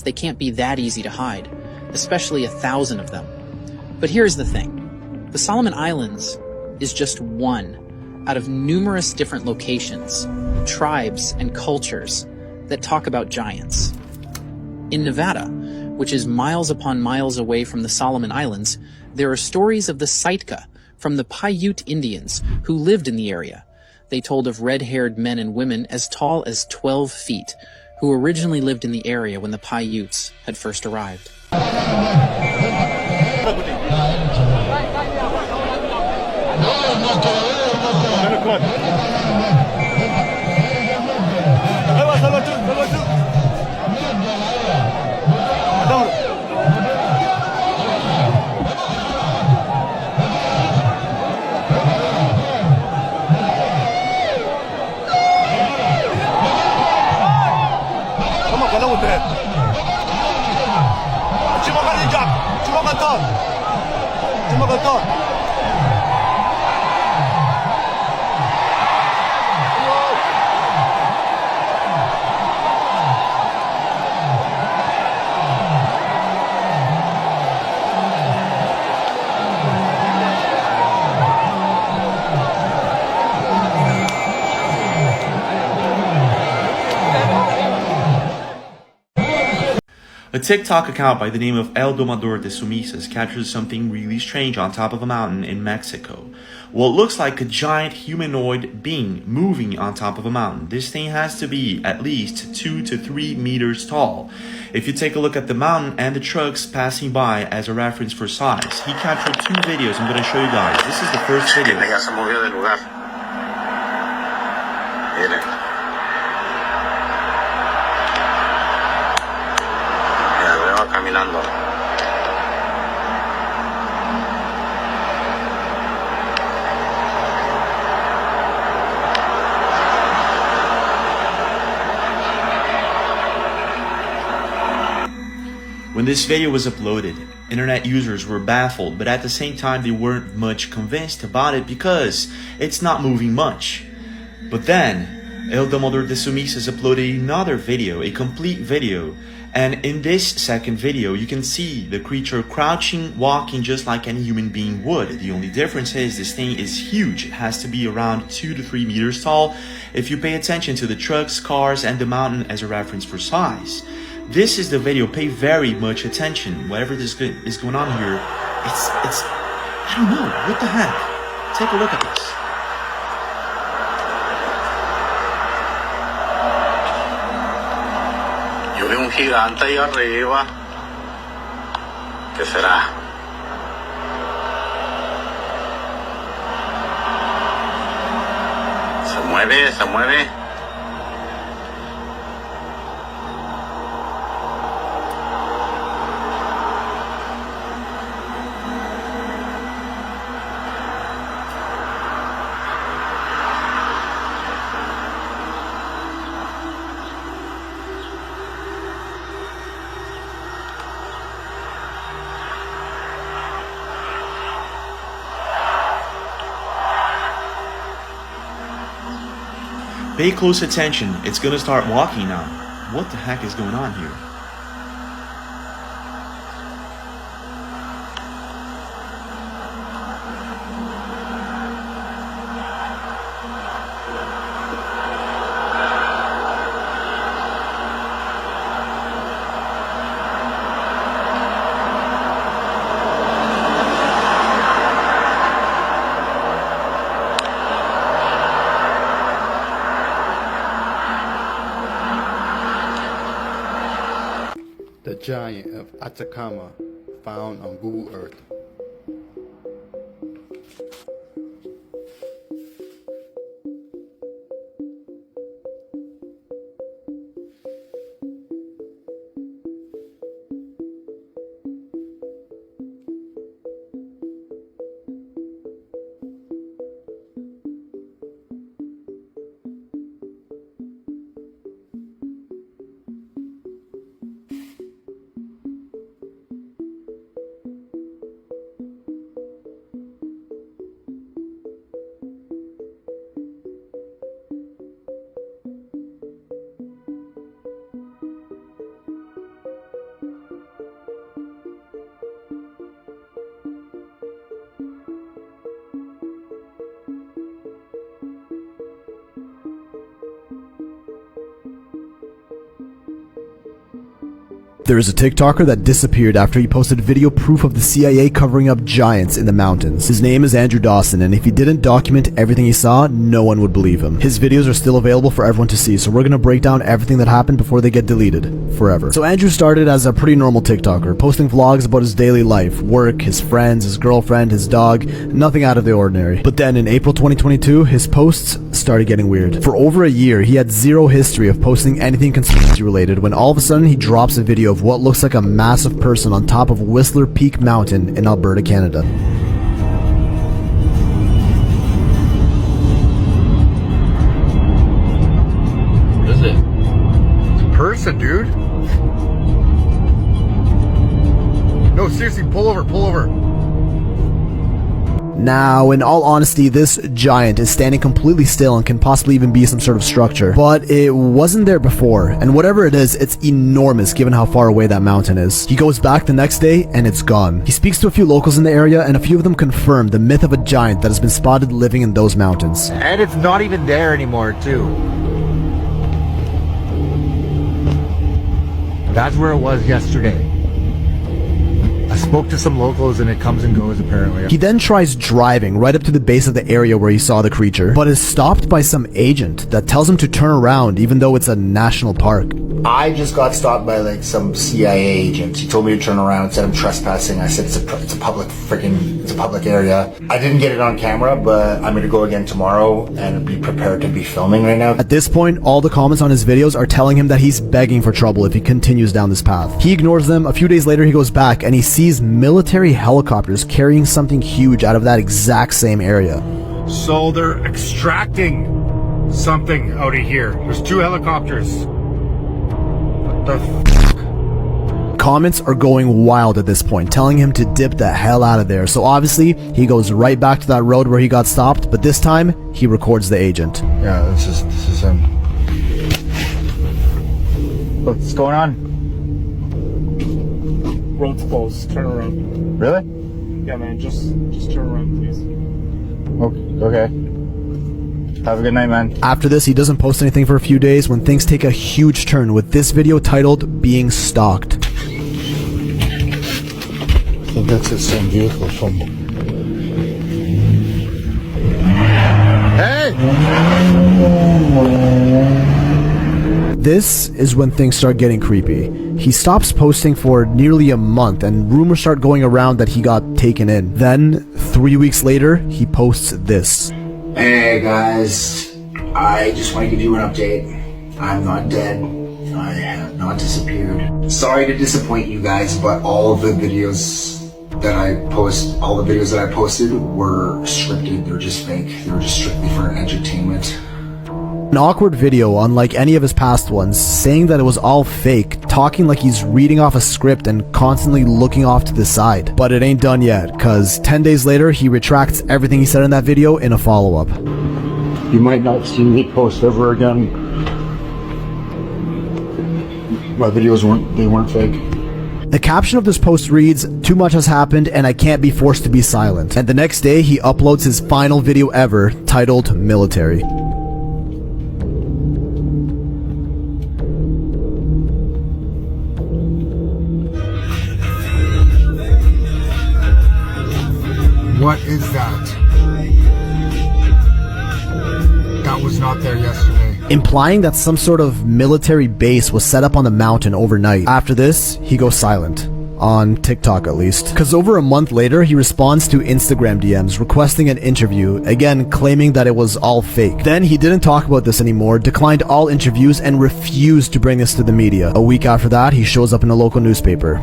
they can't be that easy to hide, especially 1,000 of them. But here's the thing. The Solomon Islands is just one out of numerous different locations, tribes, and cultures that talk about giants. In Nevada, which is miles upon miles away from the Solomon Islands, there are stories of the Sitka from the Paiute Indians who lived in the area. They told of red-haired men and women as tall as 12 feet, who originally lived in the area when the Paiutes had first arrived. A TikTok account by the name of El Domador de Sumisas captures something really strange on top of a mountain in Mexico. What looks like a giant humanoid being moving on top of a mountain. This thing has to be at least 2 to 3 meters tall. If you take a look at the mountain and the trucks passing by as a reference for size, he captured 2 videos I'm going to show you guys. This is the first video. Caminando. When this video was uploaded, internet users were baffled, but at the same time they weren't much convinced about it because it's not moving much. But then, El Domador de Sumisas uploaded another video, a complete video, and in this second video you can see the creature crouching, walking just like any human being would. The only difference is this thing is huge. It has to be around 2 to 3 meters tall if you pay attention to the trucks, cars, and the mountain as a reference for size. This is the video. Pay very much attention. Whatever this is going on here, it's I don't know, what the heck? Take a look at this. Yo veo un gigante ahí arriba. ¿Qué será? Se mueve, se mueve. Pay close attention, it's gonna start walking now. What the heck is going on here? The giant of Atacama found on Google Earth. There is a TikToker that disappeared after he posted video proof of the CIA covering up giants in the mountains. His name is Andrew Dawson, and if he didn't document everything he saw, no one would believe him. His videos are still available for everyone to see, so we're gonna break down everything that happened before they get deleted forever. So Andrew started as a pretty normal TikToker, posting vlogs about his daily life, work, his friends, his girlfriend, his dog, nothing out of the ordinary. But then in April 2022, his posts started getting weird. For over a year, he had zero history of posting anything conspiracy related when all of a sudden he drops a video of what looks like a massive person on top of Whistler Peak Mountain in Alberta, Canada. What is it? It's a person, dude. No, seriously, pull over, pull over. Now, in all honesty, this giant is standing completely still and can possibly even be some sort of structure. But it wasn't there before, and whatever it is, it's enormous given how far away that mountain is. He goes back the next day, and it's gone. He speaks to a few locals in the area, and a few of them confirm the myth of a giant that has been spotted living in those mountains. And it's not even there anymore, too. That's where it was yesterday. I spoke to some locals and it comes and goes apparently. He then tries driving right up to the base of the area where he saw the creature, but is stopped by some agent that tells him to turn around even though it's a national park. I just got stopped by like some CIA agent. He told me to turn around and said I'm trespassing. I said it's a public area. I didn't get it on camera, but I'm gonna go again tomorrow and be prepared to be filming right now. At this point, all the comments on his videos are telling him that he's begging for trouble if he continues down this path. He ignores them. A few days later, he goes back and he sees military helicopters carrying something huge out of that exact same area. So they're extracting something out of here. There's 2 helicopters. What the f***? Comments are going wild at this point, telling him to dip the hell out of there. So obviously, he goes right back to that road where he got stopped, but this time, he records the agent. Yeah, this is him. What's going on? Road's closed. Turn around. Really? Yeah, man. Just turn around, please. Okay. Have a good night, man. After this, he doesn't post anything for a few days when things take a huge turn with this video titled Being Stalked. I think that's the same vehicle from... Hey! This is when things start getting creepy. He stops posting for nearly a month and rumors start going around that he got taken in. Then, 3 weeks later, he posts this. Hey guys, I just want to give you an update. I'm not dead. I have not disappeared. Sorry to disappoint you guys, but all of the videos that I posted were scripted. They're just fake. They were just strictly for entertainment. An awkward video unlike any of his past ones, saying that it was all fake, talking like he's reading off a script and constantly looking off to the side. But it ain't done yet, cause 10 days later he retracts everything he said in that video in a follow-up. You might not see me post ever again. My videos weren't fake. The caption of this post reads, "Too much has happened and I can't be forced to be silent." And the next day he uploads his final video ever, titled Military. What is that? That was not there yesterday. Implying that some sort of military base was set up on the mountain overnight. After this, he goes silent. On TikTok at least. Cause over a month later, he responds to Instagram DMs requesting an interview, again claiming that it was all fake. Then he didn't talk about this anymore, declined all interviews, and refused to bring this to the media. A week after that, he shows up in a local newspaper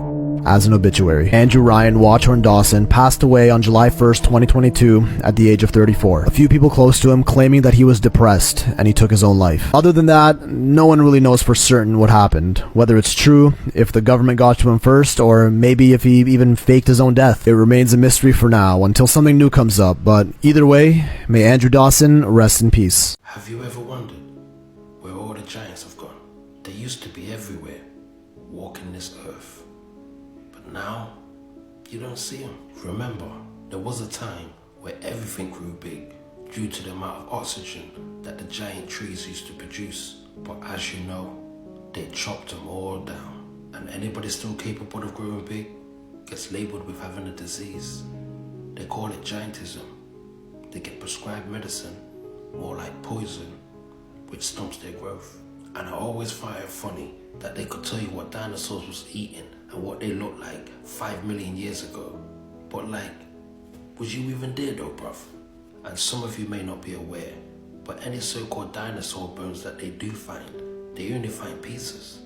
as an obituary. Andrew Ryan Watchorn Dawson passed away on July 1st, 2022 at the age of 34. A few people close to him claiming that he was depressed and he took his own life. Other than that, no one really knows for certain what happened, whether it's true, if the government got to him first, or maybe if he even faked his own death. It remains a mystery for now until something new comes up, but either way, may Andrew Dawson rest in peace. Have you ever wondered where all the giants have gone? They used to be everywhere, walking this earth. Now, you don't see them. Remember, there was a time where everything grew big due to the amount of oxygen that the giant trees used to produce. But as you know, they chopped them all down. And anybody still capable of growing big gets labeled with having a disease. They call it giantism. They get prescribed medicine, more like poison, which stumps their growth. And I always find it funny that they could tell you what dinosaurs was eating and what they looked like 5 million years ago. But like, was you even there though, bruv? And some of you may not be aware, but any so-called dinosaur bones that they do find, they only find pieces.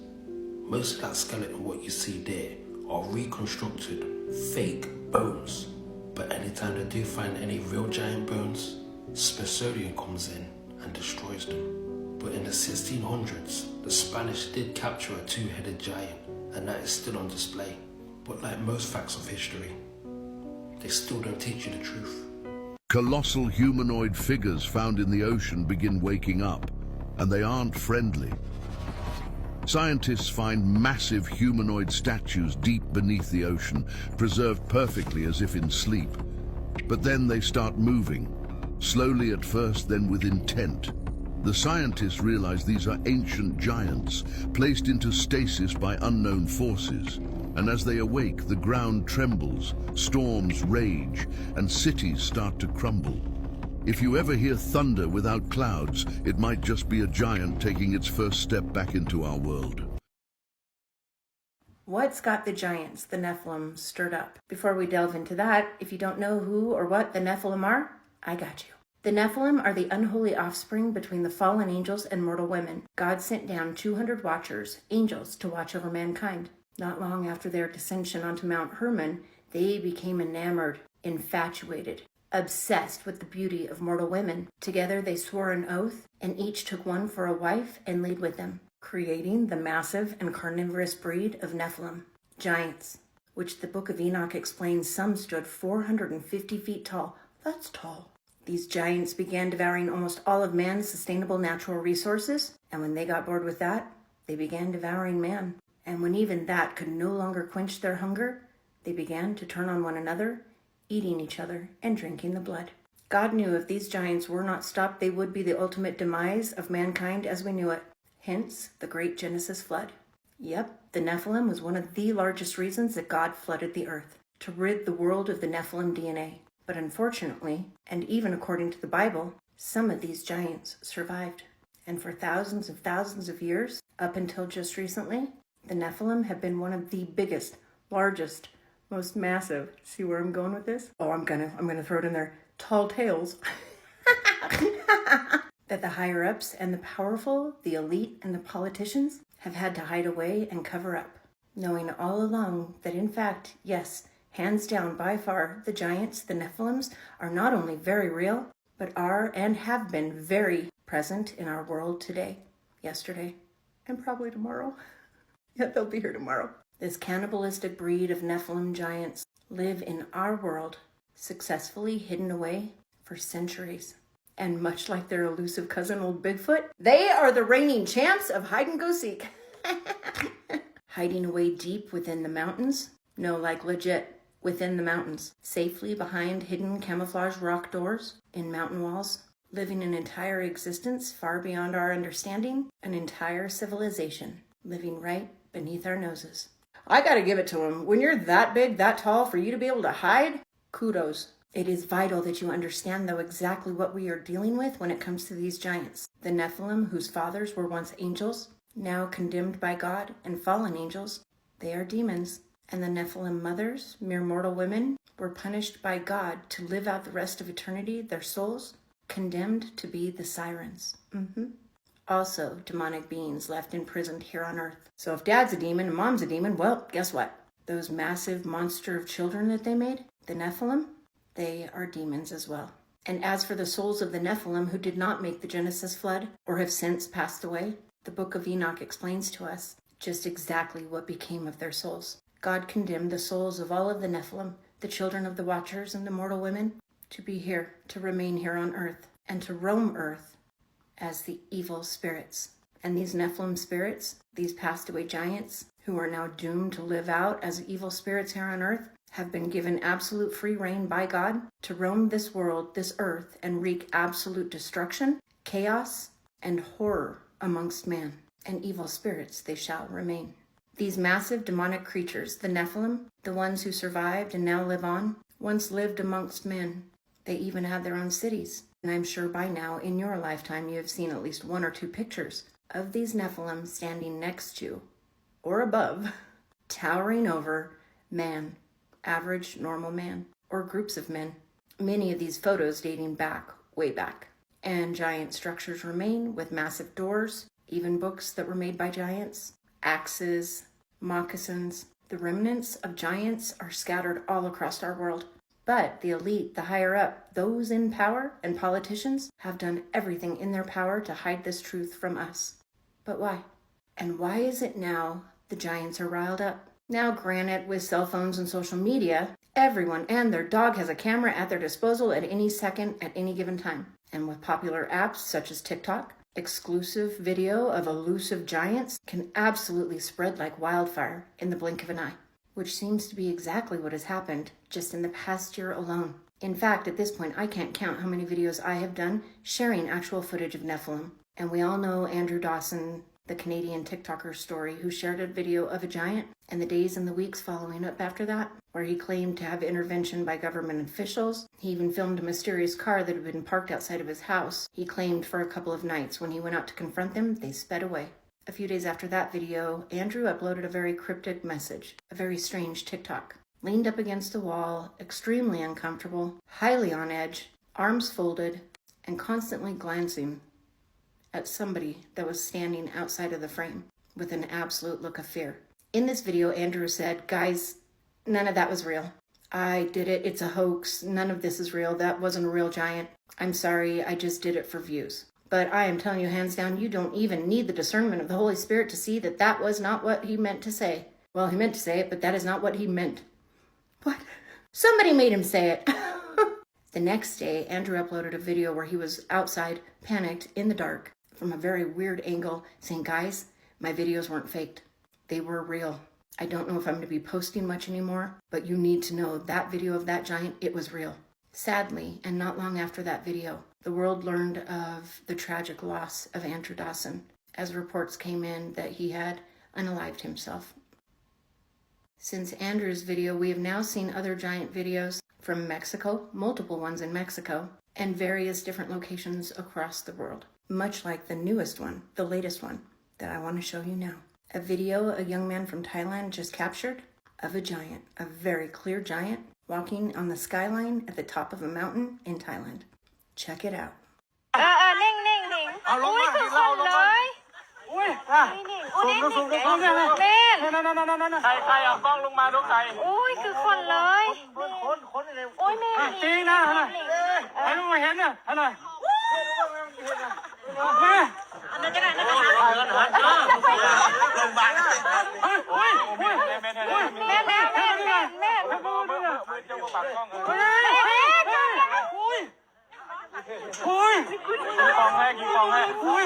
Most of that skeleton what you see there are reconstructed, fake bones. But anytime they do find any real giant bones, Smithsonian comes in and destroys them. But in the 1600s, the Spanish did capture a two-headed giant, and that is still on display. But like most facts of history, they still don't teach you the truth. Colossal humanoid figures found in the ocean begin waking up, and they aren't friendly. Scientists find massive humanoid statues deep beneath the ocean, preserved perfectly as if in sleep. But then they start moving, slowly at first, then with intent. The scientists realize these are ancient giants, placed into stasis by unknown forces. And as they awake, the ground trembles, storms rage, and cities start to crumble. If you ever hear thunder without clouds, it might just be a giant taking its first step back into our world. What's got the giants, the Nephilim, stirred up? Before we delve into that, if you don't know who or what the Nephilim are, I got you. The Nephilim are the unholy offspring between the fallen angels and mortal women. God sent down 200 watchers, angels, to watch over mankind. Not long after their descension onto Mount Hermon, they became enamored, infatuated, obsessed with the beauty of mortal women. Together they swore an oath, and each took one for a wife and laid with them, creating the massive and carnivorous breed of Nephilim, giants, which the Book of Enoch explains some stood 450 feet tall. That's tall. These giants began devouring almost all of man's sustainable natural resources, and when they got bored with that, they began devouring man. And when even that could no longer quench their hunger, they began to turn on one another, eating each other and drinking the blood. God knew if these giants were not stopped, they would be the ultimate demise of mankind as we knew it. Hence, the great Genesis flood. Yep, the Nephilim was one of the largest reasons that God flooded the earth, to rid the world of the Nephilim DNA. But unfortunately, and even according to the Bible, some of these giants survived. And for thousands of years, up until just recently, the Nephilim have been one of the biggest, largest, most massive, see where I'm going with this? Oh, I'm gonna throw it in there, tall tales, that the higher-ups and the powerful, the elite and the politicians have had to hide away and cover up, knowing all along that in fact, yes, hands down by far, the giants, the Nephilims, are not only very real, but are and have been very present in our world today, yesterday, and probably tomorrow. Yet they'll be here tomorrow. This cannibalistic breed of Nephilim giants live in our world, successfully hidden away for centuries. And much like their elusive cousin, old Bigfoot, they are the reigning champs of hide-and-go-seek. Hiding away deep within the mountains. No, like legit, within the mountains. Safely behind hidden camouflage rock doors in mountain walls. Living an entire existence far beyond our understanding. An entire civilization living right beneath our noses. I gotta give it to him. When you're that big, that tall, for you to be able to hide, kudos. It is vital that you understand, though, exactly what we are dealing with when it comes to these giants. The Nephilim, whose fathers were once angels, now condemned by God, and fallen angels, they are demons. And the Nephilim mothers, mere mortal women, were punished by God to live out the rest of eternity, their souls, condemned to be the sirens. Also, demonic beings left imprisoned here on earth. So if dad's a demon and mom's a demon, well, guess what? Those massive monster of children that they made, the Nephilim, they are demons as well. And as for the souls of the Nephilim who did not make the Genesis flood or have since passed away, the Book of Enoch explains to us just exactly what became of their souls. God condemned the souls of all of the Nephilim, the children of the Watchers and the mortal women, to be here, to remain here on earth, and to roam earth as the evil spirits. And these Nephilim spirits, these passed away giants, who are now doomed to live out as evil spirits here on earth, have been given absolute free reign by God to roam this world, this earth, and wreak absolute destruction, chaos, and horror amongst man. And evil spirits they shall remain. These massive demonic creatures, the Nephilim, the ones who survived and now live on, once lived amongst men. They even had their own cities. And I'm sure by now, in your lifetime, you have seen at least 1 or 2 pictures of these Nephilim standing next to, or above, towering over man, average, normal man, or groups of men. Many of these photos dating back, way back. And giant structures remain with massive doors, even books that were made by giants, axes, moccasins. The remnants of giants are scattered all across our world. But the elite, the higher up, those in power and politicians have done everything in their power to hide this truth from us. But why? And why is it now the giants are riled up? Now, granted, with cell phones and social media, everyone and their dog has a camera at their disposal at any second, at any given time. And with popular apps such as TikTok, exclusive video of elusive giants can absolutely spread like wildfire in the blink of an eye, which seems to be exactly what has happened just in the past year alone. In fact, at this point, I can't count how many videos I have done sharing actual footage of Nephilim. And we all know Andrew Dawson, the Canadian TikToker story, who shared a video of a giant, and the days and the weeks following up after that, where he claimed to have intervention by government officials. He even filmed a mysterious car that had been parked outside of his house. He claimed for a couple of nights when he went out to confront them, they sped away. A few days after that video, Andrew uploaded a very cryptic message, a very strange TikTok. Leaned up against a wall, extremely uncomfortable, highly on edge, arms folded, and constantly glancing at somebody that was standing outside of the frame with an absolute look of fear. In this video, Andrew said, "Guys, none of that was real. I did it. It's a hoax. None of this is real. That wasn't a real giant. I'm sorry. I just did it for views. But I am telling you hands down, you don't even need the discernment of the Holy Spirit to see that that was not what he meant to say. Well, he meant to say it, but that is not what he meant." What? Somebody made him say it. The next day, Andrew uploaded a video where he was outside, panicked, in the dark, from a very weird angle, saying, "Guys, my videos weren't faked. They were real. I don't know if I'm going to be posting much anymore, but you need to know that video of that giant, it was real." Sadly, and not long after that video, the world learned of the tragic loss of Andrew Dawson, as reports came in that he had unalived himself. Since Andrew's video, we have now seen other giant videos from Mexico, multiple ones in Mexico, and various different locations across the world, much like the newest one, the latest one, that I want to show you now. A video a young man from Thailand just captured of a giant, a very clear giant, walking on the skyline at the top of a mountain in Thailand. Check it out. นิ่งๆนิ่งอุ้ยคือคนเลยอุ้ยนิ่งๆอุ้ยนิ่งๆเล่นใครเอากล้องลงมาดูใครอุ้ยคือคนเลยอุ้ยแม่จริงนะให้ลูกมาเห็นนะให้หน่อยแม่อันนั้นก็ได้นะโรงพยาบาลอุ้ยแม่จะมาปักกล้องอุ้ยกองให้กี่กองให้อุ้ย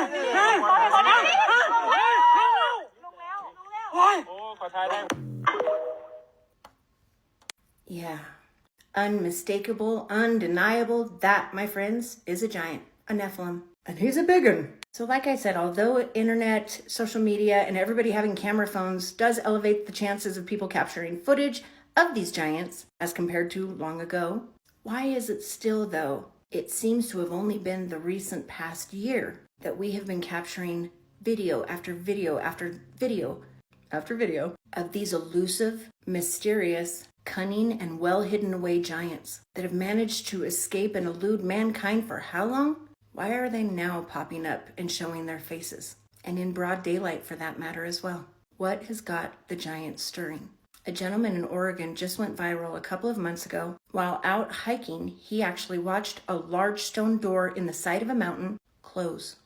ขอทายได้ Yeah. Unmistakable, undeniable, that, my friends, is a giant, a Nephilim. And he's a big one. So like I said, although internet, social media, and everybody having camera phones does elevate the chances of people capturing footage of these giants as compared to long ago, why is it still, though, it seems to have only been the recent past year that we have been capturing video after video after video after video of these elusive, mysterious, cunning, and well-hidden away giants that have managed to escape and elude mankind for how long? Why are they now popping up and showing their faces? And in broad daylight, for that matter, as well. What has got the giants stirring? A gentleman in Oregon just went viral a couple of months ago. While out hiking, he actually watched a large stone door in the side of a mountain close.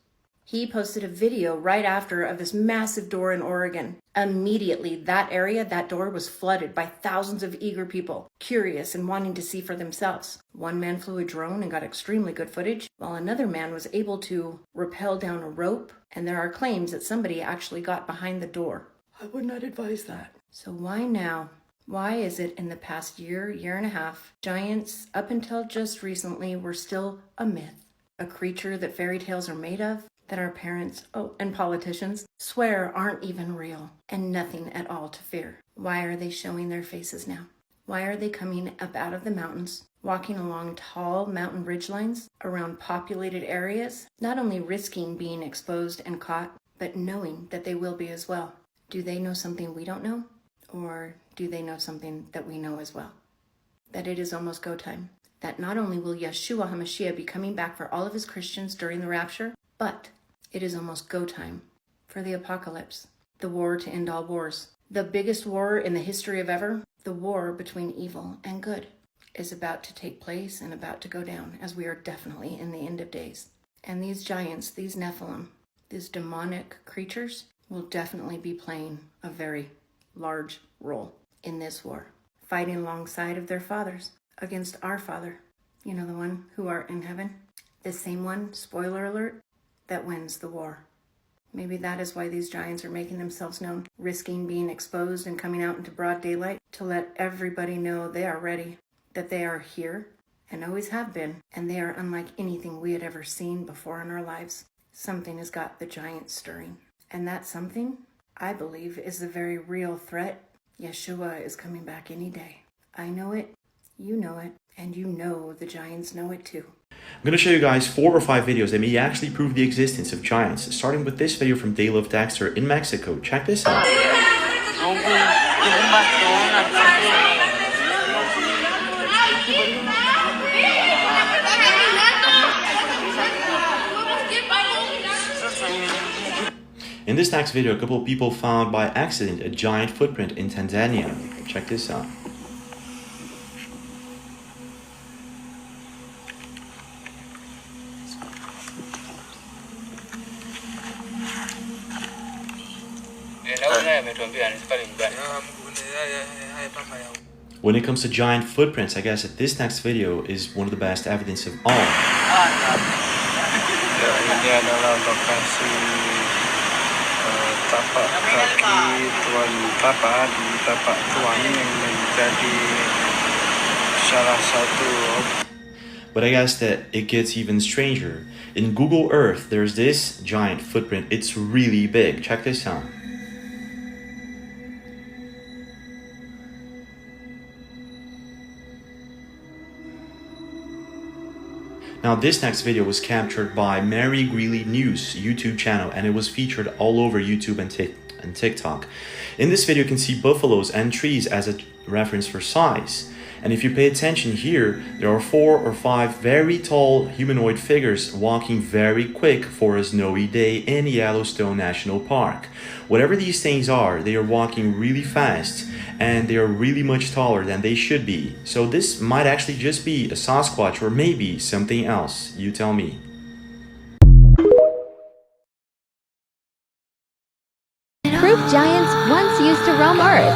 He posted a video right after of this massive door in Oregon. Immediately, that area, that door was flooded by thousands of eager people, curious and wanting to see for themselves. One man flew a drone and got extremely good footage, while another man was able to rappel down a rope, and there are claims that somebody actually got behind the door. I would not advise that. So why now? Why is it in the past year, year and a half, giants, up until just recently, were still a myth? A creature that fairy tales are made of? that our parents, and politicians swear aren't even real and nothing at all to fear. Why are they showing their faces now? Why are they coming up out of the mountains, walking along tall mountain ridgelines around populated areas, not only risking being exposed and caught, but knowing that they will be as well? Do they know something we don't know? Or do they know something that we know as well? That it is almost go time. That not only will Yeshua HaMashiach be coming back for all of his Christians during the rapture, but it is almost go time for the apocalypse, the war to end all wars. The biggest war in the history of ever, the war between evil and good, is about to take place and about to go down, as we are definitely in the end of days. And these giants, these Nephilim, these demonic creatures, will definitely be playing a very large role in this war, fighting alongside of their fathers against our Father, you know, the one who art in heaven, the same one, spoiler alert, that wins the war. Maybe that is why these giants are making themselves known, risking being exposed and coming out into broad daylight to let everybody know they are ready, that they are here and always have been, and they are unlike anything we had ever seen before in our lives. Something has got the giants stirring, and that something, I believe, is the very real threat. Yeshua is coming back any day. I know it, you know it, and you know the giants know it too. I'm going to show you guys 4 or 5 videos that may actually prove the existence of giants, starting with this video from Dale of Dexter in Mexico. Check this out. In this next video, a couple of people found by accident a giant footprint in Tanzania. Check this out. When it comes to giant footprints, I guess that this next video is one of the best evidence of all. Ini adalah lokasi tapak kaki Tuan Papa di tapak Tuan yang menjadi salah satu. But I guess that it gets even stranger. In Google Earth, there's this giant footprint. It's really big. Check this out. Now this next video was captured by Mary Greeley News YouTube channel, and it was featured all over YouTube and TikTok. In this video you can see buffaloes and trees as a reference for size. And if you pay attention here, there are 4 or 5 very tall humanoid figures walking very quick for a snowy day in Yellowstone National Park. Whatever these things are, they are walking really fast and they are really much taller than they should be. So this might actually just be a Sasquatch or maybe something else. You tell me. Proof giants once used to roam Earth.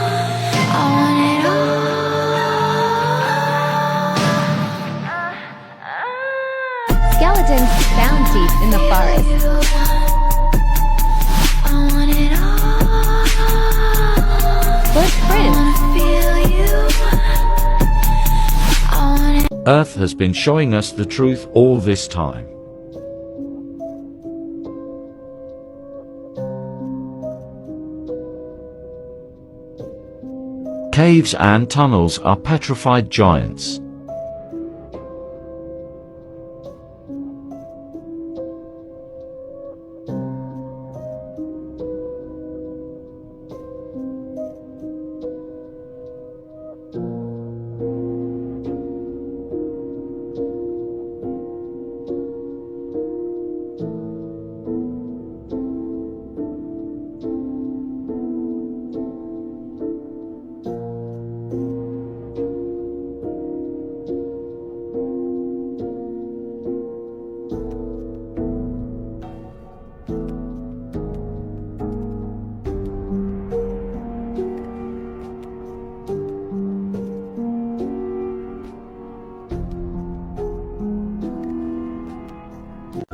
Skeletons found teeth in the forest. Footprints. Earth has been showing us the truth all this time. Caves and tunnels are petrified giants.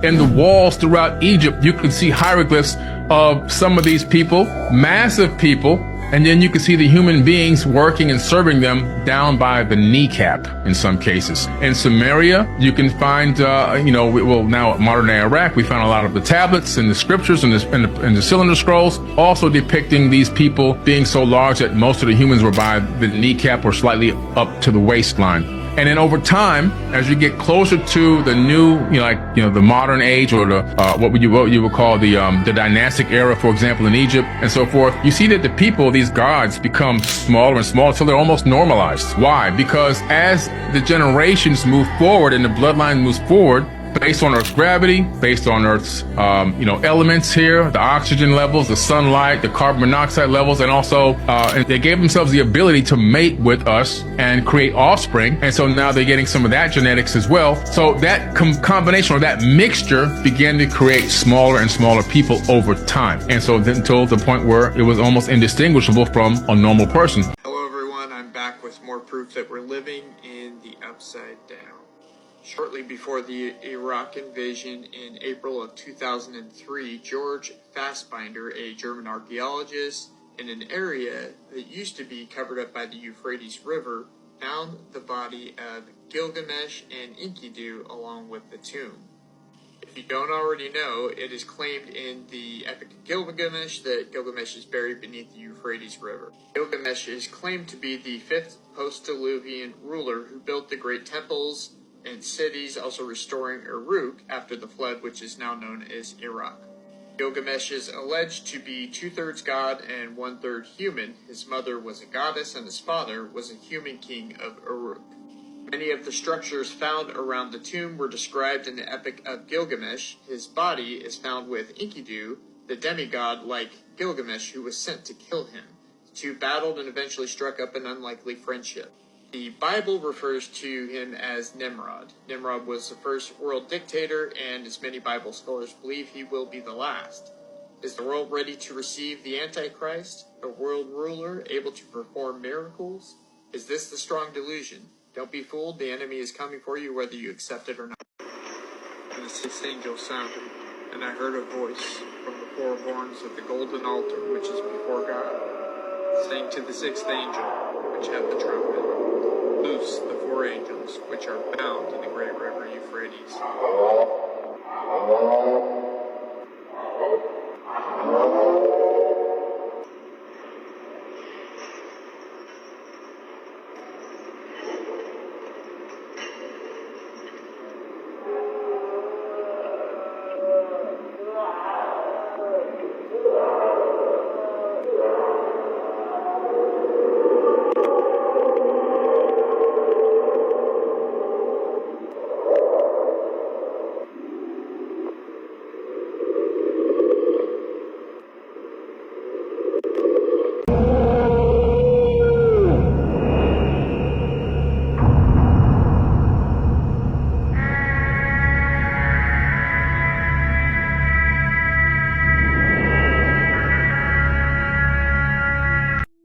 In the walls throughout Egypt, you can see hieroglyphs of some of these people, massive people, And then you can see the human beings working and serving them down by the kneecap in some cases. In Samaria, you can find, now modern day Iraq, we found a lot of the tablets and the scriptures and the cylinder scrolls, also depicting these people being so large that most of the humans were by the kneecap or slightly up to the waistline. And then over time, as you get closer to the new, the modern age, or the what you would call the dynastic era, for example, in Egypt and so forth, you see that the people, these gods, become smaller and smaller until they're almost normalized. Why? Because as the generations move forward and the bloodline moves forward, based on Earth's gravity, based on Earth's, elements here, the oxygen levels, the sunlight, the carbon monoxide levels, and also, and they gave themselves the ability to mate with us and create offspring. And so now they're getting some of that genetics as well. So that combination, or that mixture, began to create smaller and smaller people over time. And so until the point where it was almost indistinguishable from a normal person. Hello everyone, I'm back with more proof that we're living in the upside down. Shortly before the Iraq invasion in April of 2003, George Fassbinder, a German archaeologist in an area that used to be covered up by the Euphrates River, found the body of Gilgamesh and Enkidu along with the tomb. If you don't already know, it is claimed in the Epic of Gilgamesh that Gilgamesh is buried beneath the Euphrates River. Gilgamesh is claimed to be the fifth post-Diluvian ruler who built the great temples and cities, also restoring Uruk after the flood, which is now known as Iraq. Gilgamesh is alleged to be 2/3 god and 1/3 human. His mother was a goddess and his father was a human king of Uruk. Many of the structures found around the tomb were described in the Epic of Gilgamesh. His body is found with Enkidu, the demigod like Gilgamesh who was sent to kill him. The two battled and eventually struck up an unlikely friendship. The Bible refers to him as Nimrod. Nimrod was the first world dictator, and as many Bible scholars believe, he will be the last. Is the world ready to receive the Antichrist, a world ruler able to perform miracles? Is this the strong delusion? Don't be fooled, the enemy is coming for you whether you accept it or not. And the sixth angel sounded, and I heard a voice from the four horns of the golden altar which is before God, saying to the sixth angel, which had the trumpet, loose the four angels which are bound in the great river Euphrates.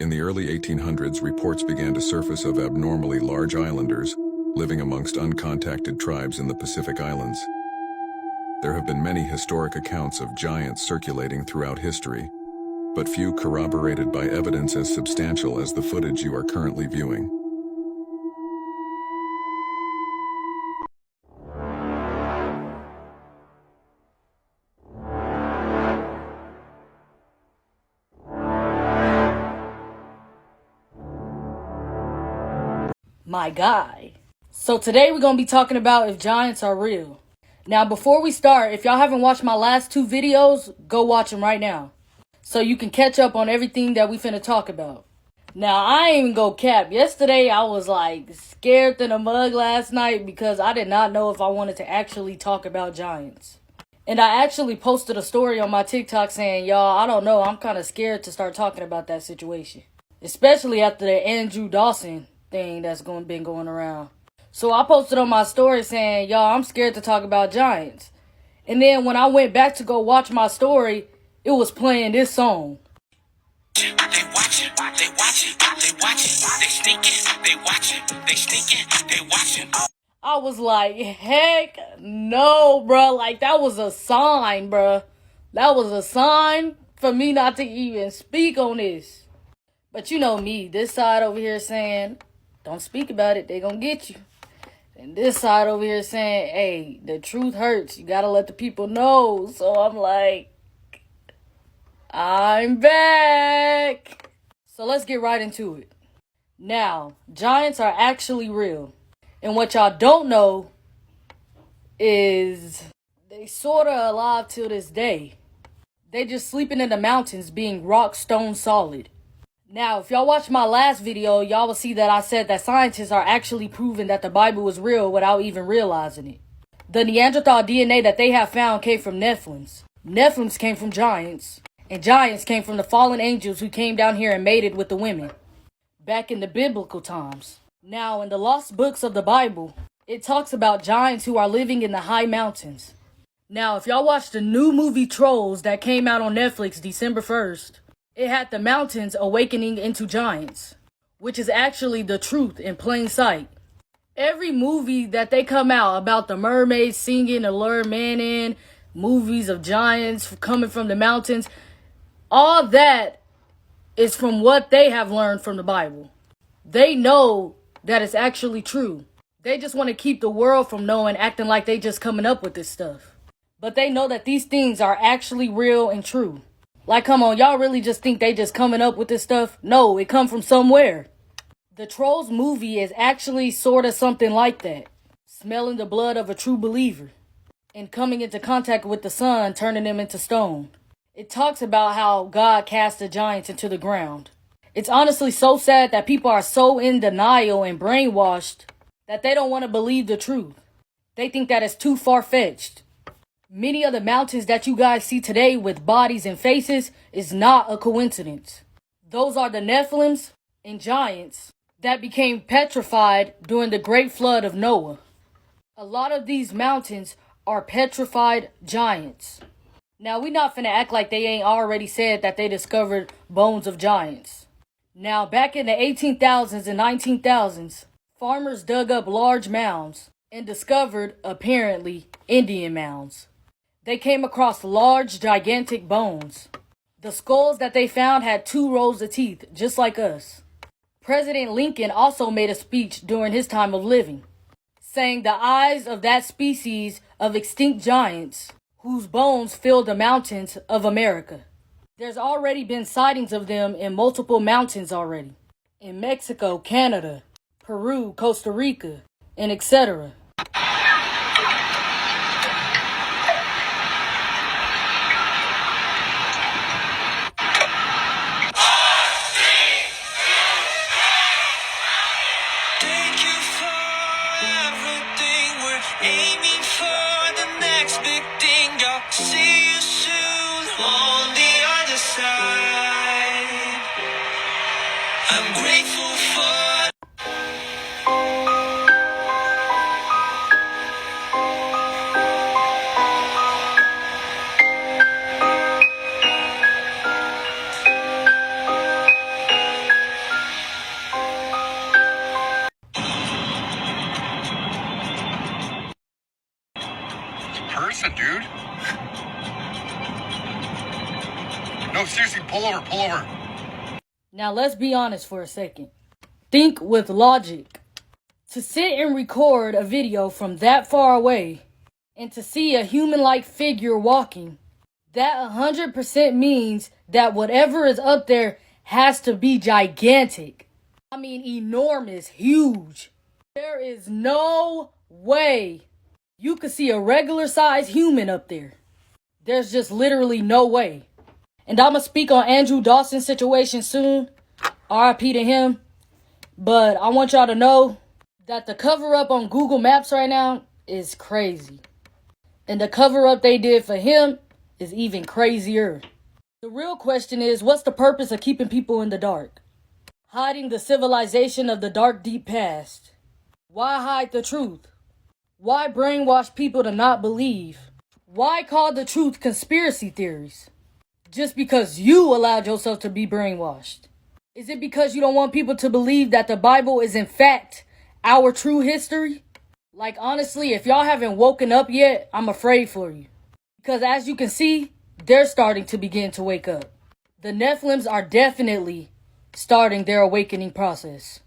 In the early 1800s, reports began to surface of abnormally large islanders living amongst uncontacted tribes in the Pacific Islands. There have been many historic accounts of giants circulating throughout history, but few corroborated by evidence as substantial as the footage you are currently viewing. My guy. So today we're going to be talking about if giants are real. Now before we start, if y'all haven't watched my last two videos, go watch them right now, so you can catch up on everything that we finna talk about. Now I ain't even go cap. Yesterday I was like scared than a mug last night because I did not know if I wanted to actually talk about giants. And I actually posted a story on my TikTok saying, y'all, I don't know, I'm kind of scared to start talking about that situation. Especially after the Andrew Dawson thing that's been going around. So I posted on my story saying, y'all, I'm scared to talk about giants. And then when I went back to go watch my story, it was playing this song. They watching, they watching, they watching, they sneaking, they watching, they sneaking, they watching. I was like, heck no, bro. Like, that was a sign, bro. That was a sign for me not to even speak on this. But you know me, this side over here saying, don't speak about it, they gonna get you. And this side over here saying, hey, the truth hurts. You gotta let the people know. So I'm like, I'm back. So let's get right into it. Now, giants are actually real. And what y'all don't know is they sorta alive till this day. They just sleeping in the mountains being rock stone solid. Now, if y'all watch my last video, y'all will see that I said that scientists are actually proving that the Bible is real without even realizing it. The Neanderthal DNA that they have found came from Nephilims. Nephilims came from giants. And giants came from the fallen angels who came down here and mated with the women. Back in the biblical times. Now, in the lost books of the Bible, it talks about giants who are living in the high mountains. Now, if y'all watch the new movie Trolls that came out on Netflix December 1st, it had the mountains awakening into giants, which is actually the truth in plain sight. Every movie that they come out about the mermaids singing to lure men in, movies of giants coming from the mountains, all that is from what they have learned from the Bible. They know that it's actually true. They just want to keep the world from knowing, acting like they just coming up with this stuff. But they know that these things are actually real and true. Like, come on, y'all really just think they just coming up with this stuff? No, it come from somewhere. The Trolls movie is actually sort of something like that. Smelling the blood of a true believer. And coming into contact with the sun, turning them into stone. It talks about how God cast the giants into the ground. It's honestly so sad that people are so in denial and brainwashed that they don't want to believe the truth. They think that it's too far-fetched. Many of the mountains that you guys see today with bodies and faces is not a coincidence. Those are the Nephilims and giants that became petrified during the great flood of Noah. A lot of these mountains are petrified giants. Now, we not finna act like they ain't already said that they discovered bones of giants. Now, back in the 18,000s and 19,000s, farmers dug up large mounds and discovered, apparently, Indian mounds. They came across large, gigantic bones. The skulls that they found had 2 rows of teeth, just like us. President Lincoln also made a speech during his time of living, saying the eyes of that species of extinct giants whose bones filled the mountains of America. There's already been sightings of them in multiple mountains already. In Mexico, Canada, Peru, Costa Rica, and etc. Aiming for the next big thing. I'll see you soon on the other side. I'm grateful for person, dude. No, seriously, pull over, pull over. Now let's be honest for a second. Think with logic. To sit and record a video from that far away and to see a human-like figure walking, that 100% means that whatever is up there has to be gigantic. I mean, enormous, huge. There is no way you could see a regular-sized human up there. There's just literally no way. And I'm going to speak on Andrew Dawson's situation soon. RIP to him. But I want y'all to know that the cover-up on Google Maps right now is crazy. And the cover-up they did for him is even crazier. The real question is, what's the purpose of keeping people in the dark? Hiding the civilization of the dark, deep past. Why hide the truth? Why brainwash people to not believe? Why call the truth conspiracy theories? Just because you allowed yourself to be brainwashed? Is it because you don't want people to believe that the Bible is in fact our true history? Like, honestly, if y'all haven't woken up yet, I'm afraid for you. Because as you can see, they're starting to begin to wake up. The Nephilims are definitely starting their awakening process.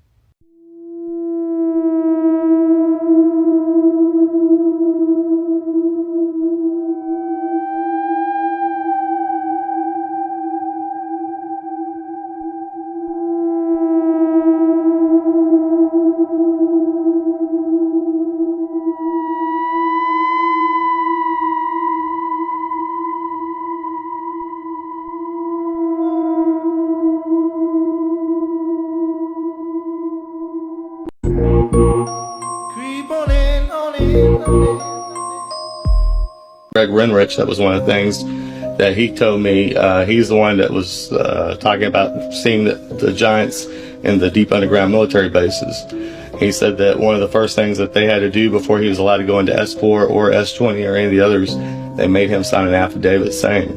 Greg Renrich, that was one of the things that he told me. He's the one that was talking about seeing the giants in the deep underground military bases. He said that one of the first things that they had to do before he was allowed to go into S4 or S20 or any of the others, they made him sign an affidavit saying,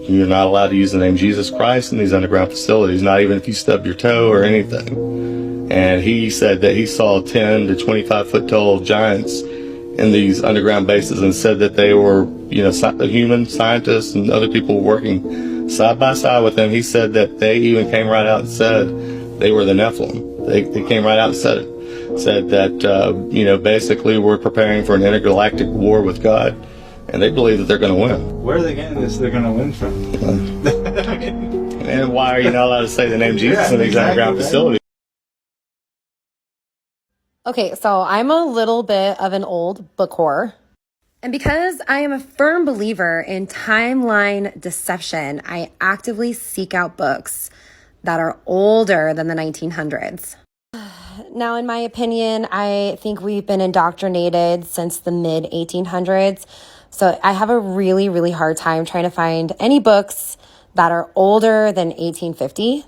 you're not allowed to use the name Jesus Christ in these underground facilities, not even if you stub your toe or anything. And he said that he saw 10 to 25 foot tall giants in these underground bases and said that they were, human scientists and other people working side by side with him. He said that they even came right out and said they were the Nephilim. They came right out and said it. Said that, basically we're preparing for an intergalactic war with God, and they believe that they're going to win. Where are they getting this they're going to win from? And why are you not allowed to say the name Jesus in these underground facilities? Okay, so I'm a little bit of an old book whore. And because I am a firm believer in timeline deception, I actively seek out books that are older than the 1900s. Now, in my opinion, I think we've been indoctrinated since the mid 1800s. So I have a really, really hard time trying to find any books that are older than 1850.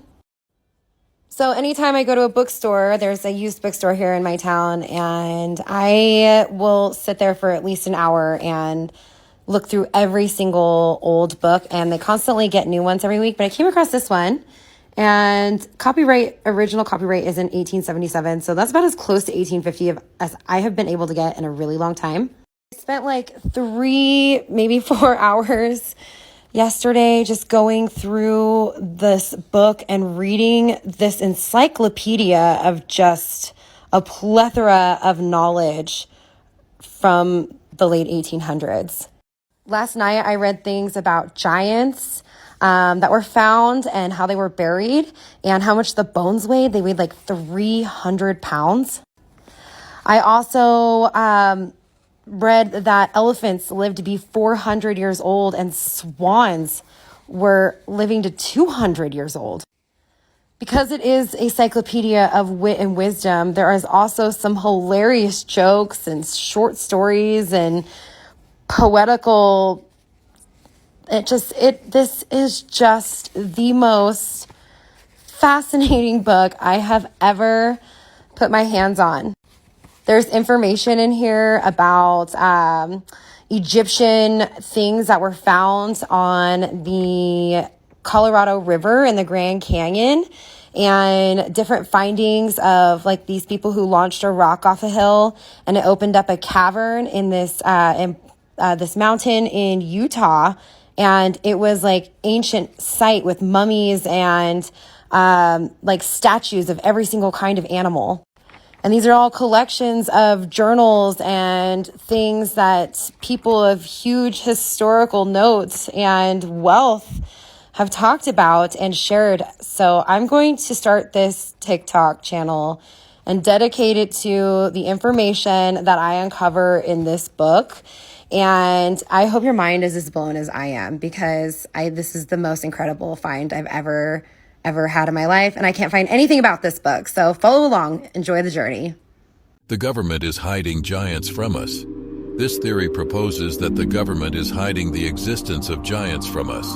So anytime I go to a bookstore, there's a used bookstore here in my town, and I will sit there for at least an hour and look through every single old book, and they constantly get new ones every week. But I came across this one, and original copyright is in 1877. So that's about as close to 1850 as I have been able to get in a really long time. I spent like 3, maybe 4 hours yesterday just going through this book and reading this encyclopedia of just a plethora of knowledge from the late 1800s. Last night I read things about giants that were found and how they were buried and how much the bones weighed. They weighed like 300 pounds. I also read that elephants lived to be 400 years old and swans were living to 200 years old. Because it is a encyclopedia of wit and wisdom, there is also some hilarious jokes and short stories and poetical. This is just the most fascinating book I have ever put my hands on. There's information in here about Egyptian things that were found on the Colorado River in the Grand Canyon, and different findings of like these people who launched a rock off a hill and it opened up a cavern in this mountain in Utah, and it was like ancient site with mummies and like statues of every single kind of animal. And these are all collections of journals and things that people of huge historical notes and wealth have talked about and shared. So I'm going to start this TikTok channel and dedicate it to the information that I uncover in this book. And I hope your mind is as blown as I am, because this is the most incredible find I've ever had in my life, and I can't find anything about this book. So follow along, enjoy the journey. The government is hiding giants from us. This theory proposes that the government is hiding the existence of giants from us.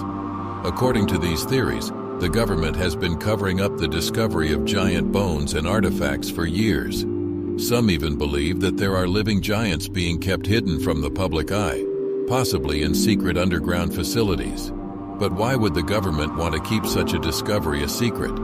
According to these theories, the government has been covering up the discovery of giant bones and artifacts for years. Some even believe that there are living giants being kept hidden from the public eye, possibly in secret underground facilities. But why would the government want to keep such a discovery a secret?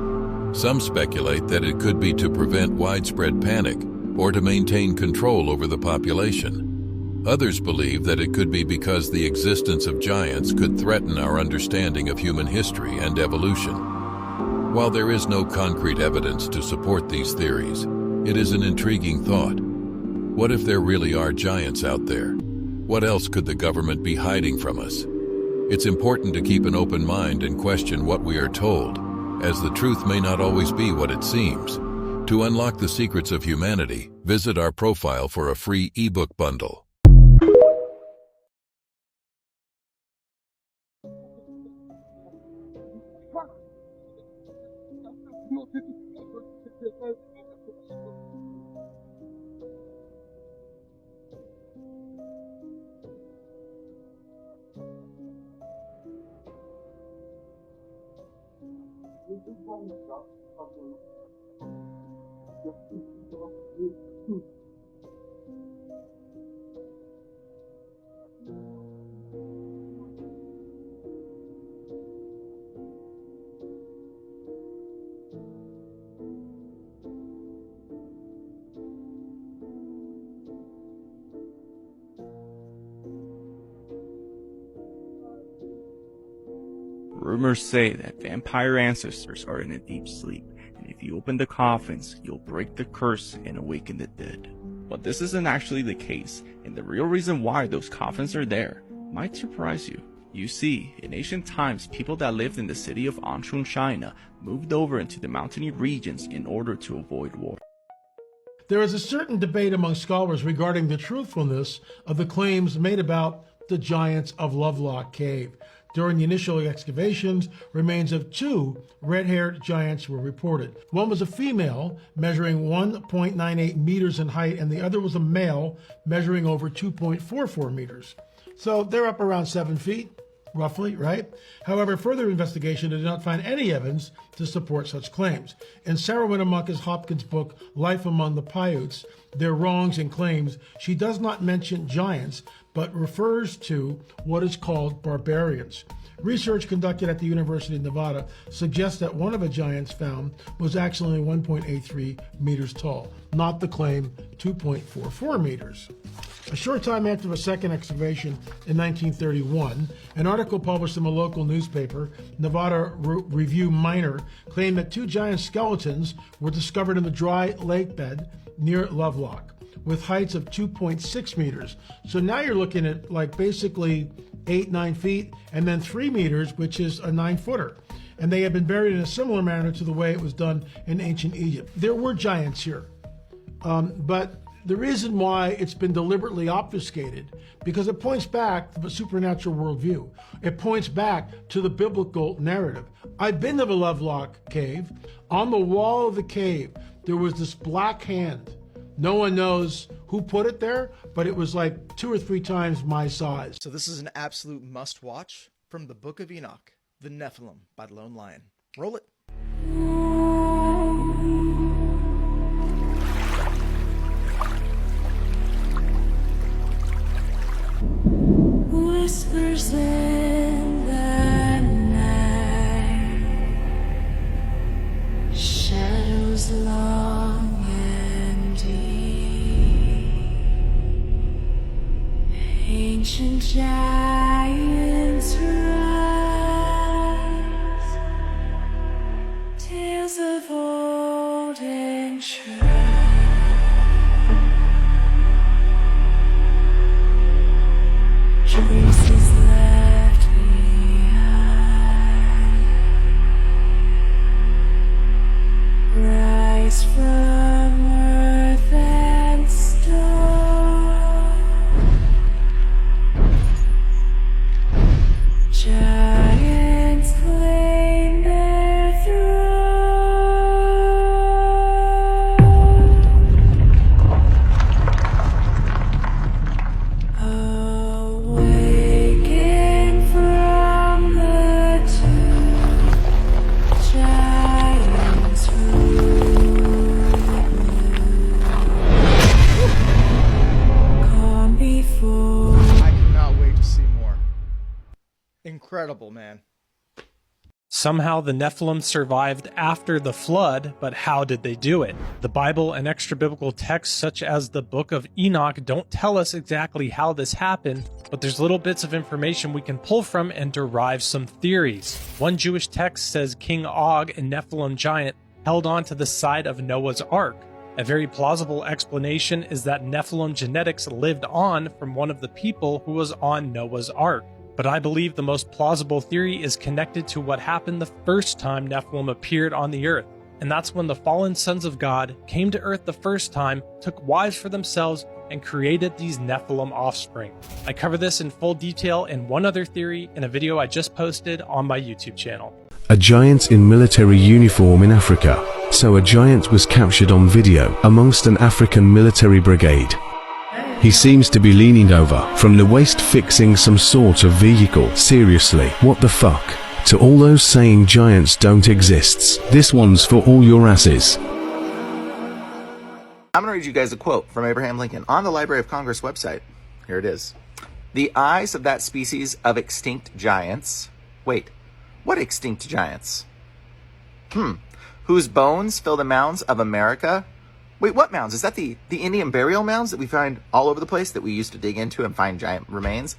Some speculate that it could be to prevent widespread panic or to maintain control over the population. Others believe that it could be because the existence of giants could threaten our understanding of human history and evolution. While there is no concrete evidence to support these theories, it is an intriguing thought. What if there really are giants out there? What else could the government be hiding from us? It's important to keep an open mind and question what we are told, as the truth may not always be what it seems. To unlock the secrets of humanity, visit our profile for a free ebook bundle. Rumors say that vampire ancestors are in a deep sleep, and if you open the coffins, you'll break the curse and awaken the dead. But this isn't actually the case, and the real reason why those coffins are there might surprise you. You see, in ancient times, people that lived in the city of Anshun, China, moved over into the mountainy regions in order to avoid war. There is a certain debate among scholars regarding the truthfulness of the claims made about the giants of Lovelock Cave. During the initial excavations, remains of two red-haired giants were reported. One was a female, measuring 1.98 meters in height, and the other was a male, measuring over 2.44 meters. So they're up around 7 feet, roughly, right? However, further investigation did not find any evidence to support such claims. In Sarah Winnemucca Hopkins' book, Life Among the Paiutes, Their Wrongs and Claims, she does not mention giants, but refers to what is called barbarians. Research conducted at the University of Nevada suggests that one of the giants found was actually 1.83 meters tall, not the claimed 2.44 meters. A short time after the second excavation in 1931, an article published in a local newspaper, Nevada Review Minor, claimed that two giant skeletons were discovered in the dry lake bed near Lovelock, with heights of 2.6 meters. So now you're looking at like basically 8-9 feet, and then 3 meters, which is a 9-footer. And they have been buried in a similar manner to the way it was done in ancient Egypt. There were giants here, but the reason why it's been deliberately obfuscated, because it points back to the supernatural worldview. It points back to the biblical narrative. I've been to the Lovelock Cave. On the wall of the cave, there was this black hand. No one knows who put it there, but it was like 2 or 3 times my size. So this is an absolute must-watch from the Book of Enoch, The Nephilim by the Lone Lion. Roll it. Whispers in the night, shadows long and deep, ancient giants rise, tales of old and true. Traces left behind, rise from earth and stone. Giants claim their awaken from the tomb, giants come before. I cannot wait to see more. Incredible, man. Somehow the Nephilim survived after the flood, but how did they do it? The Bible and extra-biblical texts such as the Book of Enoch don't tell us exactly how this happened, but there's little bits of information we can pull from and derive some theories. One Jewish text says King Og, a Nephilim giant, held on to the side of Noah's Ark. A very plausible explanation is that Nephilim genetics lived on from one of the people who was on Noah's Ark. But I believe the most plausible theory is connected to what happened the first time Nephilim appeared on the earth. And that's when the fallen sons of God came to earth the first time, took wives for themselves, and created these Nephilim offspring. I cover this in full detail in one other theory in a video I just posted on my YouTube channel. A giant in military uniform in Africa. So a giant was captured on video amongst an African military brigade. He seems to be leaning over from the waist fixing some sort of vehicle. Seriously, what the fuck? To all those saying giants don't exist, this one's for all your asses. I'm going to read you guys a quote from Abraham Lincoln on the Library of Congress website. Here it is. The eyes of that species of extinct giants. Wait, what extinct giants? Whose bones fill the mounds of America? Wait, what mounds? Is that the Indian burial mounds that we find all over the place that we used to dig into and find giant remains?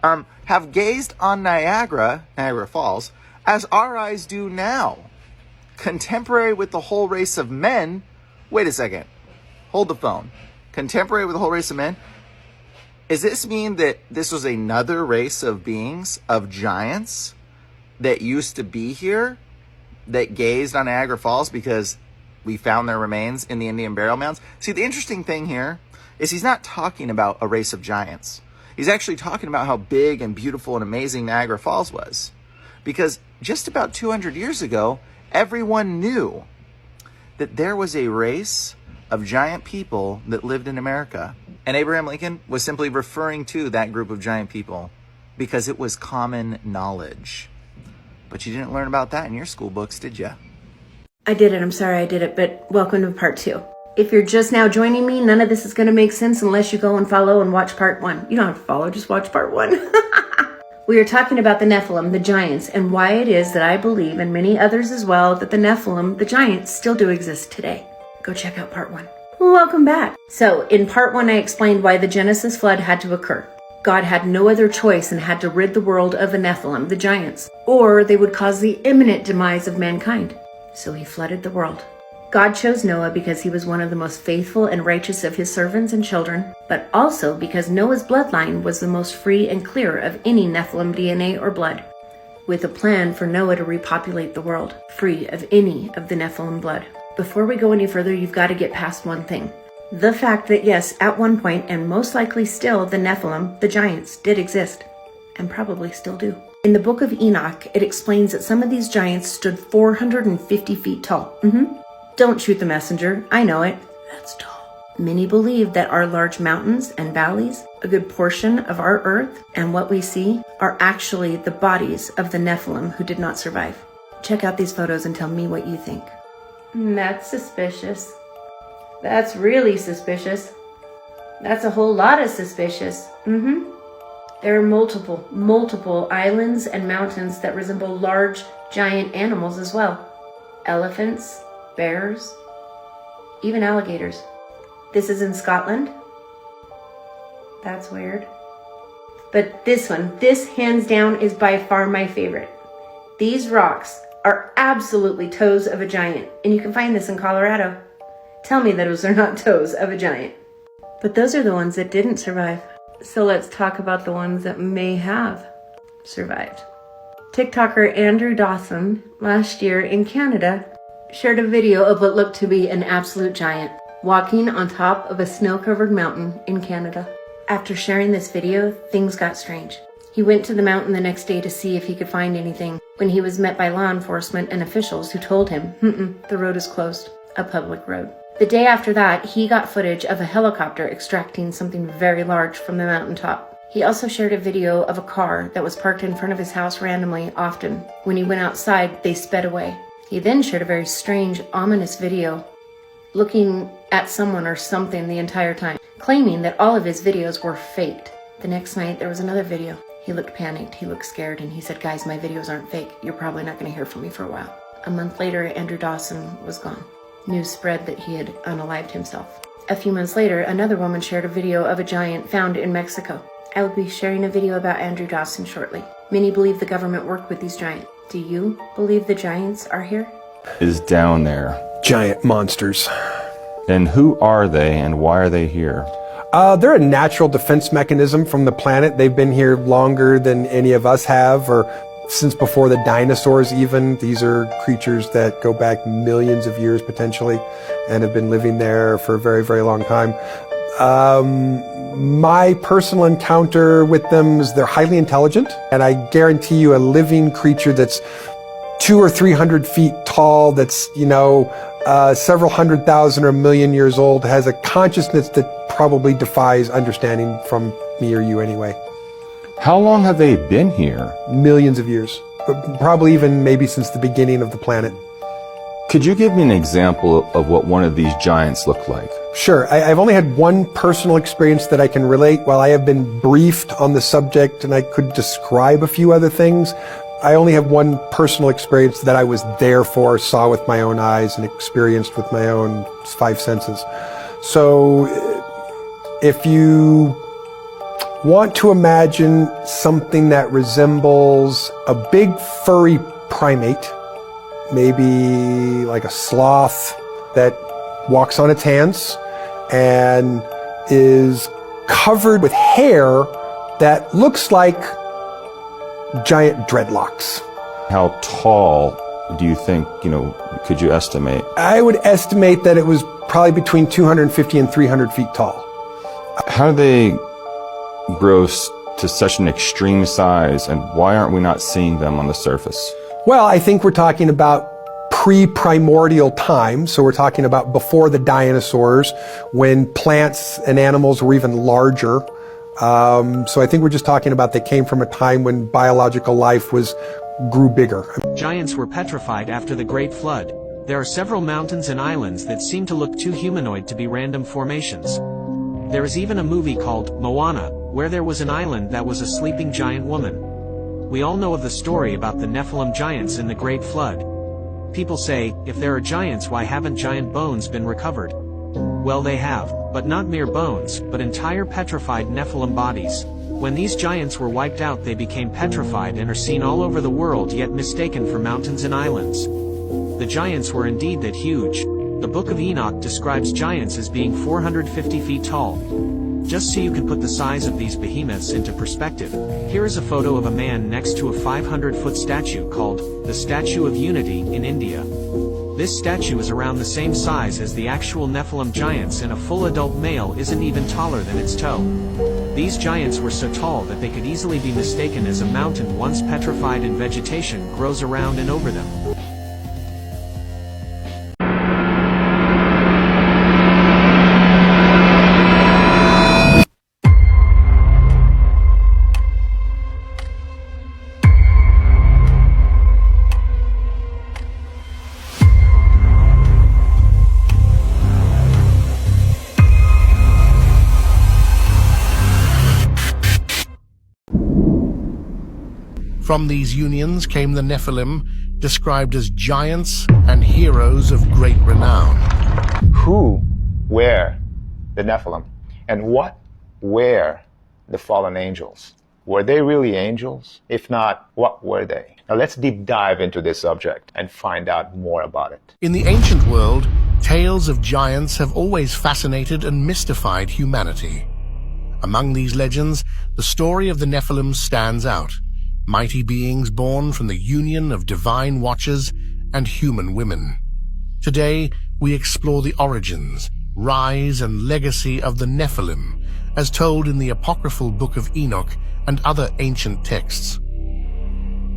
Have gazed on Niagara Falls, as our eyes do now. Contemporary with the whole race of men. Wait a second. Hold the phone. Contemporary with the whole race of men? Does this mean that this was another race of beings, of giants, that used to be here, that gazed on Niagara Falls because we found their remains in the Indian burial mounds? See, the interesting thing here is he's not talking about a race of giants. He's actually talking about how big and beautiful and amazing Niagara Falls was. Because just about 200 years ago, everyone knew that there was a race of giant people that lived in America. And Abraham Lincoln was simply referring to that group of giant people because it was common knowledge. But you didn't learn about that in your school books, did you? I did it. I'm sorry I did it, but welcome to part 2. If you're just now joining me, none of this is going to make sense unless you go and follow and watch part 1. You don't have to follow, just watch part 1. We are talking about the Nephilim, the giants, and why it is that I believe, and many others as well, that the Nephilim, the giants, still do exist today. Go check out part 1. Welcome back. So, in part 1, I explained why the Genesis flood had to occur. God had no other choice and had to rid the world of the Nephilim, the giants, or they would cause the imminent demise of mankind. So he flooded the world. God chose Noah because he was one of the most faithful and righteous of his servants and children, but also because Noah's bloodline was the most free and clear of any Nephilim DNA or blood, with a plan for Noah to repopulate the world, free of any of the Nephilim blood. Before we go any further, you've got to get past one thing. The fact that yes, at one point, and most likely still, the Nephilim, the giants, did exist, and probably still do. In the Book of Enoch, it explains that some of these giants stood 450 feet tall. Don't shoot the messenger. I know it. That's tall. Many believe that our large mountains and valleys, a good portion of our earth, and what we see, are actually the bodies of the Nephilim who did not survive. Check out these photos and tell me what you think. That's suspicious. That's really suspicious. That's a whole lot of suspicious. There are multiple islands and mountains that resemble large, giant animals as well. Elephants, bears, even alligators. This is in Scotland. That's weird. But this one, this hands down is by far my favorite. These rocks are absolutely toes of a giant, and you can find this in Colorado. Tell me that those are not toes of a giant. But those are the ones that didn't survive. So let's talk about the ones that may have survived. TikToker Andrew Dawson last year in Canada shared a video of what looked to be an absolute giant walking on top of a snow-covered mountain in Canada. After sharing this video, things got strange. He went to the mountain the next day to see if he could find anything when he was met by law enforcement and officials who told him, the road is closed, a public road. The day after that, he got footage of a helicopter extracting something very large from the mountaintop. He also shared a video of a car that was parked in front of his house randomly often. When he went outside, they sped away. He then shared a very strange, ominous video looking at someone or something the entire time, claiming that all of his videos were faked. The next night, there was another video. He looked panicked, he looked scared, and he said, "Guys, my videos aren't fake. You're probably not going to hear from me for a while." A month later, Andrew Dawson was gone. News spread that he had unalived himself. A few months later, another woman shared a video of a giant found in Mexico. I will be sharing a video about Andrew Dawson shortly. Many believe the government worked with these giants. Do you believe the giants are here? Is down there. Giant monsters. And who are they and why are they here? They're a natural defense mechanism from the planet. They've been here longer than any of us have, or since before the dinosaurs even. These are creatures that go back millions of years potentially and have been living there for a very, very long time. My personal encounter with them is they're highly intelligent, and I guarantee you a living creature that's 200 or 300 feet tall, that's, several 100,000 or 1,000,000 years old, has a consciousness that probably defies understanding from me or you anyway. How long have they been here? Millions of years. Probably even maybe since the beginning of the planet. Could you give me an example of what one of these giants looked like? Sure. I've only had one personal experience that I can relate. While I have been briefed on the subject and I could describe a few other things, I only have one personal experience that I was there for, saw with my own eyes, and experienced with my own 5 senses. So if you want to imagine something that resembles a big furry primate, maybe like a sloth that walks on its hands and is covered with hair that looks like giant dreadlocks. How tall do you think, could you estimate? I would estimate that it was probably between 250 and 300 feet tall. How do they grow to such an extreme size, and why aren't we not seeing them on the surface? Well, I think we're talking about pre-primordial time, so we're talking about before the dinosaurs, when plants and animals were even larger. So I think we're just talking about they came from a time when biological life grew bigger. Giants were petrified after the Great Flood. There are several mountains and islands that seem to look too humanoid to be random formations. There is even a movie called Moana, where there was an island that was a sleeping giant woman. We all know of the story about the Nephilim giants in the Great Flood. People say, if there are giants, why haven't giant bones been recovered? Well, they have, but not mere bones, but entire petrified Nephilim bodies. When these giants were wiped out, they became petrified and are seen all over the world, yet mistaken for mountains and islands. The giants were indeed that huge. The Book of Enoch describes giants as being 450 feet tall. Just so you can put the size of these behemoths into perspective, here is a photo of a man next to a 500-foot statue called the Statue of Unity in India. This statue is around the same size as the actual Nephilim giants, and a full adult male isn't even taller than its toe. These giants were so tall that they could easily be mistaken as a mountain once petrified and vegetation grows around and over them. From these unions came the Nephilim, described as giants and heroes of great renown. Who were the Nephilim? And what were the fallen angels? Were they really angels? If not, what were they? Now let's deep dive into this subject and find out more about it. In the ancient world, tales of giants have always fascinated and mystified humanity. Among these legends, the story of the Nephilim stands out. Mighty beings born from the union of divine watchers and human women. Today, we explore the origins, rise, and legacy of the Nephilim, as told in the apocryphal Book of Enoch and other ancient texts.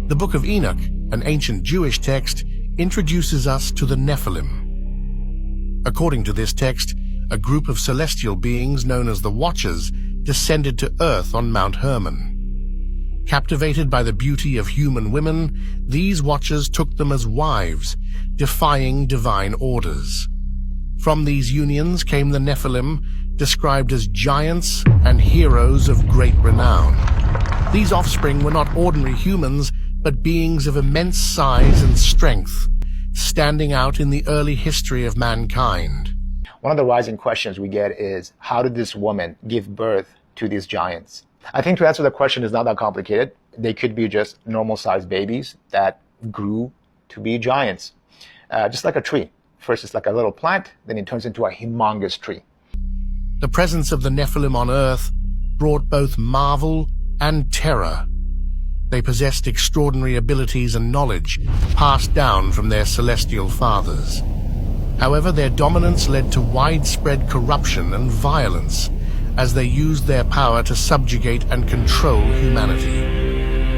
The Book of Enoch, an ancient Jewish text, introduces us to the Nephilim. According to this text, a group of celestial beings known as the Watchers descended to earth on Mount Hermon. Captivated by the beauty of human women, these Watchers took them as wives, defying divine orders. From these unions came the Nephilim, described as giants and heroes of great renown. These offspring were not ordinary humans, but beings of immense size and strength, standing out in the early history of mankind. One of the rising questions we get is, how did this woman give birth to these giants? I think to answer the question is not that complicated. They could be just normal-sized babies that grew to be giants, just like a tree. First it's like a little plant, then it turns into a humongous tree. The presence of the Nephilim on Earth brought both marvel and terror. They possessed extraordinary abilities and knowledge passed down from their celestial fathers. However, their dominance led to widespread corruption and violence as they used their power to subjugate and control humanity.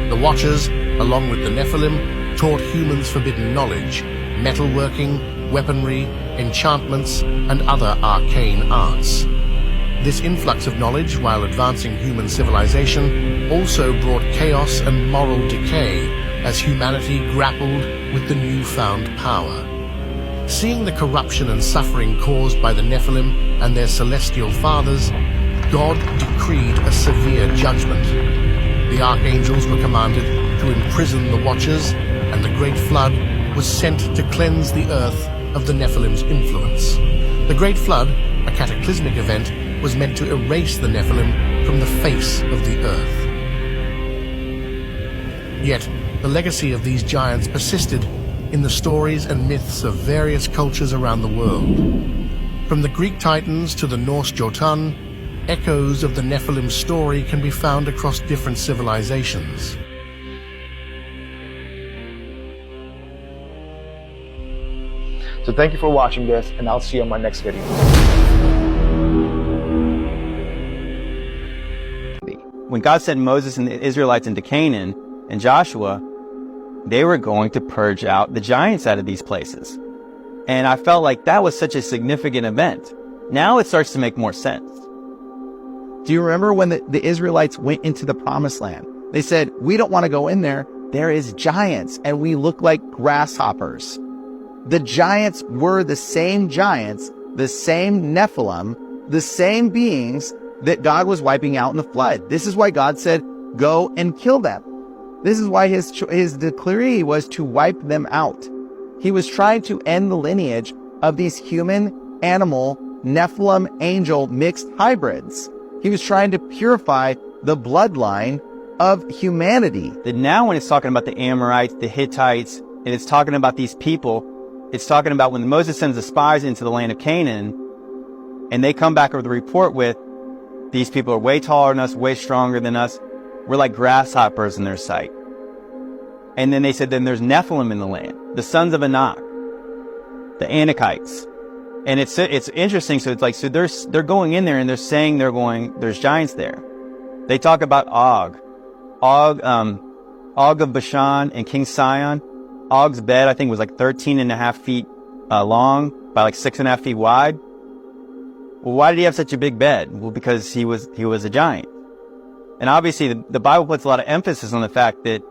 The Watchers, along with the Nephilim, taught humans forbidden knowledge, metalworking, weaponry, enchantments, and other arcane arts. This influx of knowledge, while advancing human civilization, also brought chaos and moral decay as humanity grappled with the newfound power. Seeing the corruption and suffering caused by the Nephilim and their celestial fathers, God decreed a severe judgment. The archangels were commanded to imprison the Watchers, and the great flood was sent to cleanse the earth of the Nephilim's influence. The great flood, a cataclysmic event, was meant to erase the Nephilim from the face of the earth. Yet, the legacy of these giants persisted in the stories and myths of various cultures around the world. From the Greek Titans to the Norse Jotun, echoes of the Nephilim story can be found across different civilizations. So thank you for watching this, and I'll see you on my next video. When God sent Moses and the Israelites into Canaan and Joshua, they were going to purge out the giants out of these places. And I felt like that was such a significant event. Now it starts to make more sense. Do you remember when the Israelites went into the promised land? They said, we don't want to go in there. There is giants and we look like grasshoppers. The giants were the same giants, the same Nephilim, the same beings that God was wiping out in the flood. This is why God said, go and kill them. This is why his decree was to wipe them out. He was trying to end the lineage of these human, animal, Nephilim, angel mixed hybrids. He was trying to purify the bloodline of humanity. That now when it's talking about the Amorites, the Hittites, and it's talking about these people, it's talking about when Moses sends the spies into the land of Canaan, and they come back with a report with, these people are way taller than us, way stronger than us. We're like grasshoppers in their sight. And then they said, then there's Nephilim in the land, the sons of Anak, the Anakites. And it's interesting. So it's like, so they're going in there and they're saying there's giants there. They talk about Og of Bashan and King Sion. Og's bed, I think, was like 13.5 feet long by like 6.5 feet wide. Well, why did he have such a big bed? Well, because he was a giant. And obviously the Bible puts a lot of emphasis on the fact that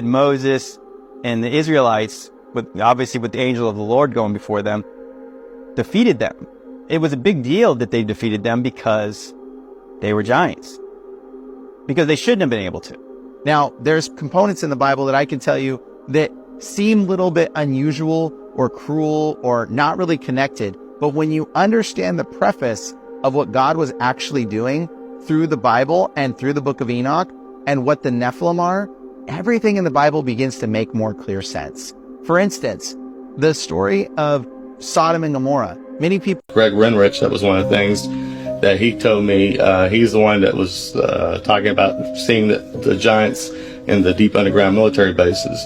Moses and the Israelites, obviously with the angel of the Lord going before them, defeated them. It was a big deal that they defeated them because they were giants. Because they shouldn't have been able to. Now, there's components in the Bible that I can tell you that seem a little bit unusual or cruel or not really connected. But when you understand the preface of what God was actually doing through the Bible and through the book of Enoch and what the Nephilim are, everything in the Bible begins to make more clear sense. For instance, the story of Sodom and Gomorrah. Many people... Greg Renrich, that was one of the things that he told me. He's the one that was talking about seeing the giants in the deep underground military bases.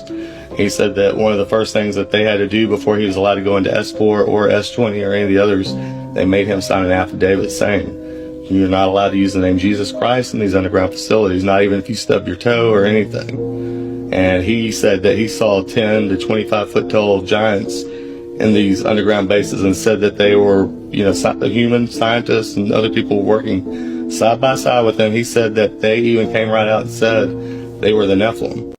He said that one of the first things that they had to do before he was allowed to go into S4 or S20 or any of the others, they made him sign an affidavit saying, you're not allowed to use the name Jesus Christ in these underground facilities, not even if you stub your toe or anything. And he said that he saw 10 to 25 foot tall giants in these underground bases and said that they were, human scientists and other people working side by side with them. He said that they even came right out and said they were the Nephilim.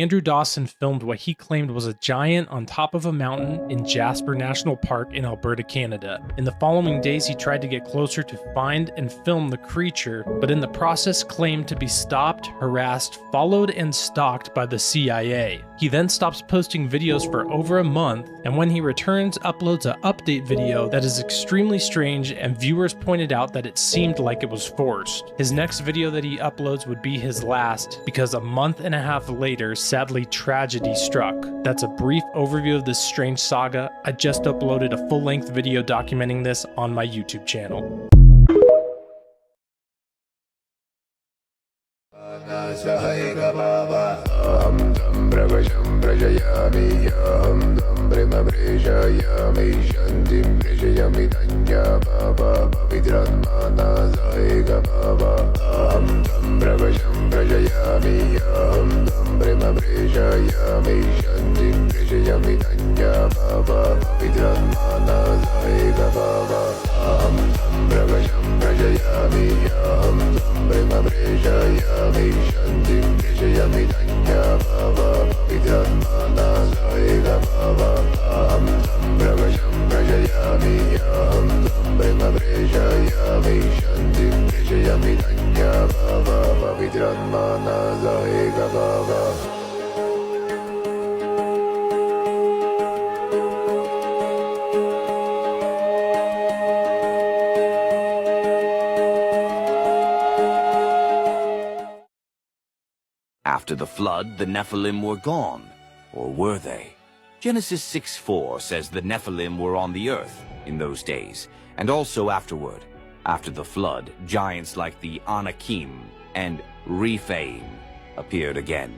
Andrew Dawson filmed what he claimed was a giant on top of a mountain in Jasper National Park in Alberta, Canada. In the following days, he tried to get closer to find and film the creature, but in the process claimed to be stopped, harassed, followed, and stalked by the CIA. He then stops posting videos for over a month, and when he returns, uploads an update video that is extremely strange, and viewers pointed out that it seemed like it was forced. His next video that he uploads would be his last, because a month and a half later, sadly, tragedy struck. That's a brief overview of this strange saga. I just uploaded a full-length video documenting this on my YouTube channel. After the flood, the Nephilim were gone. Or were they? Genesis 6:4 says the Nephilim were on the earth in those days, and also afterward. After the flood, giants like the Anakim and Rephaim appeared again.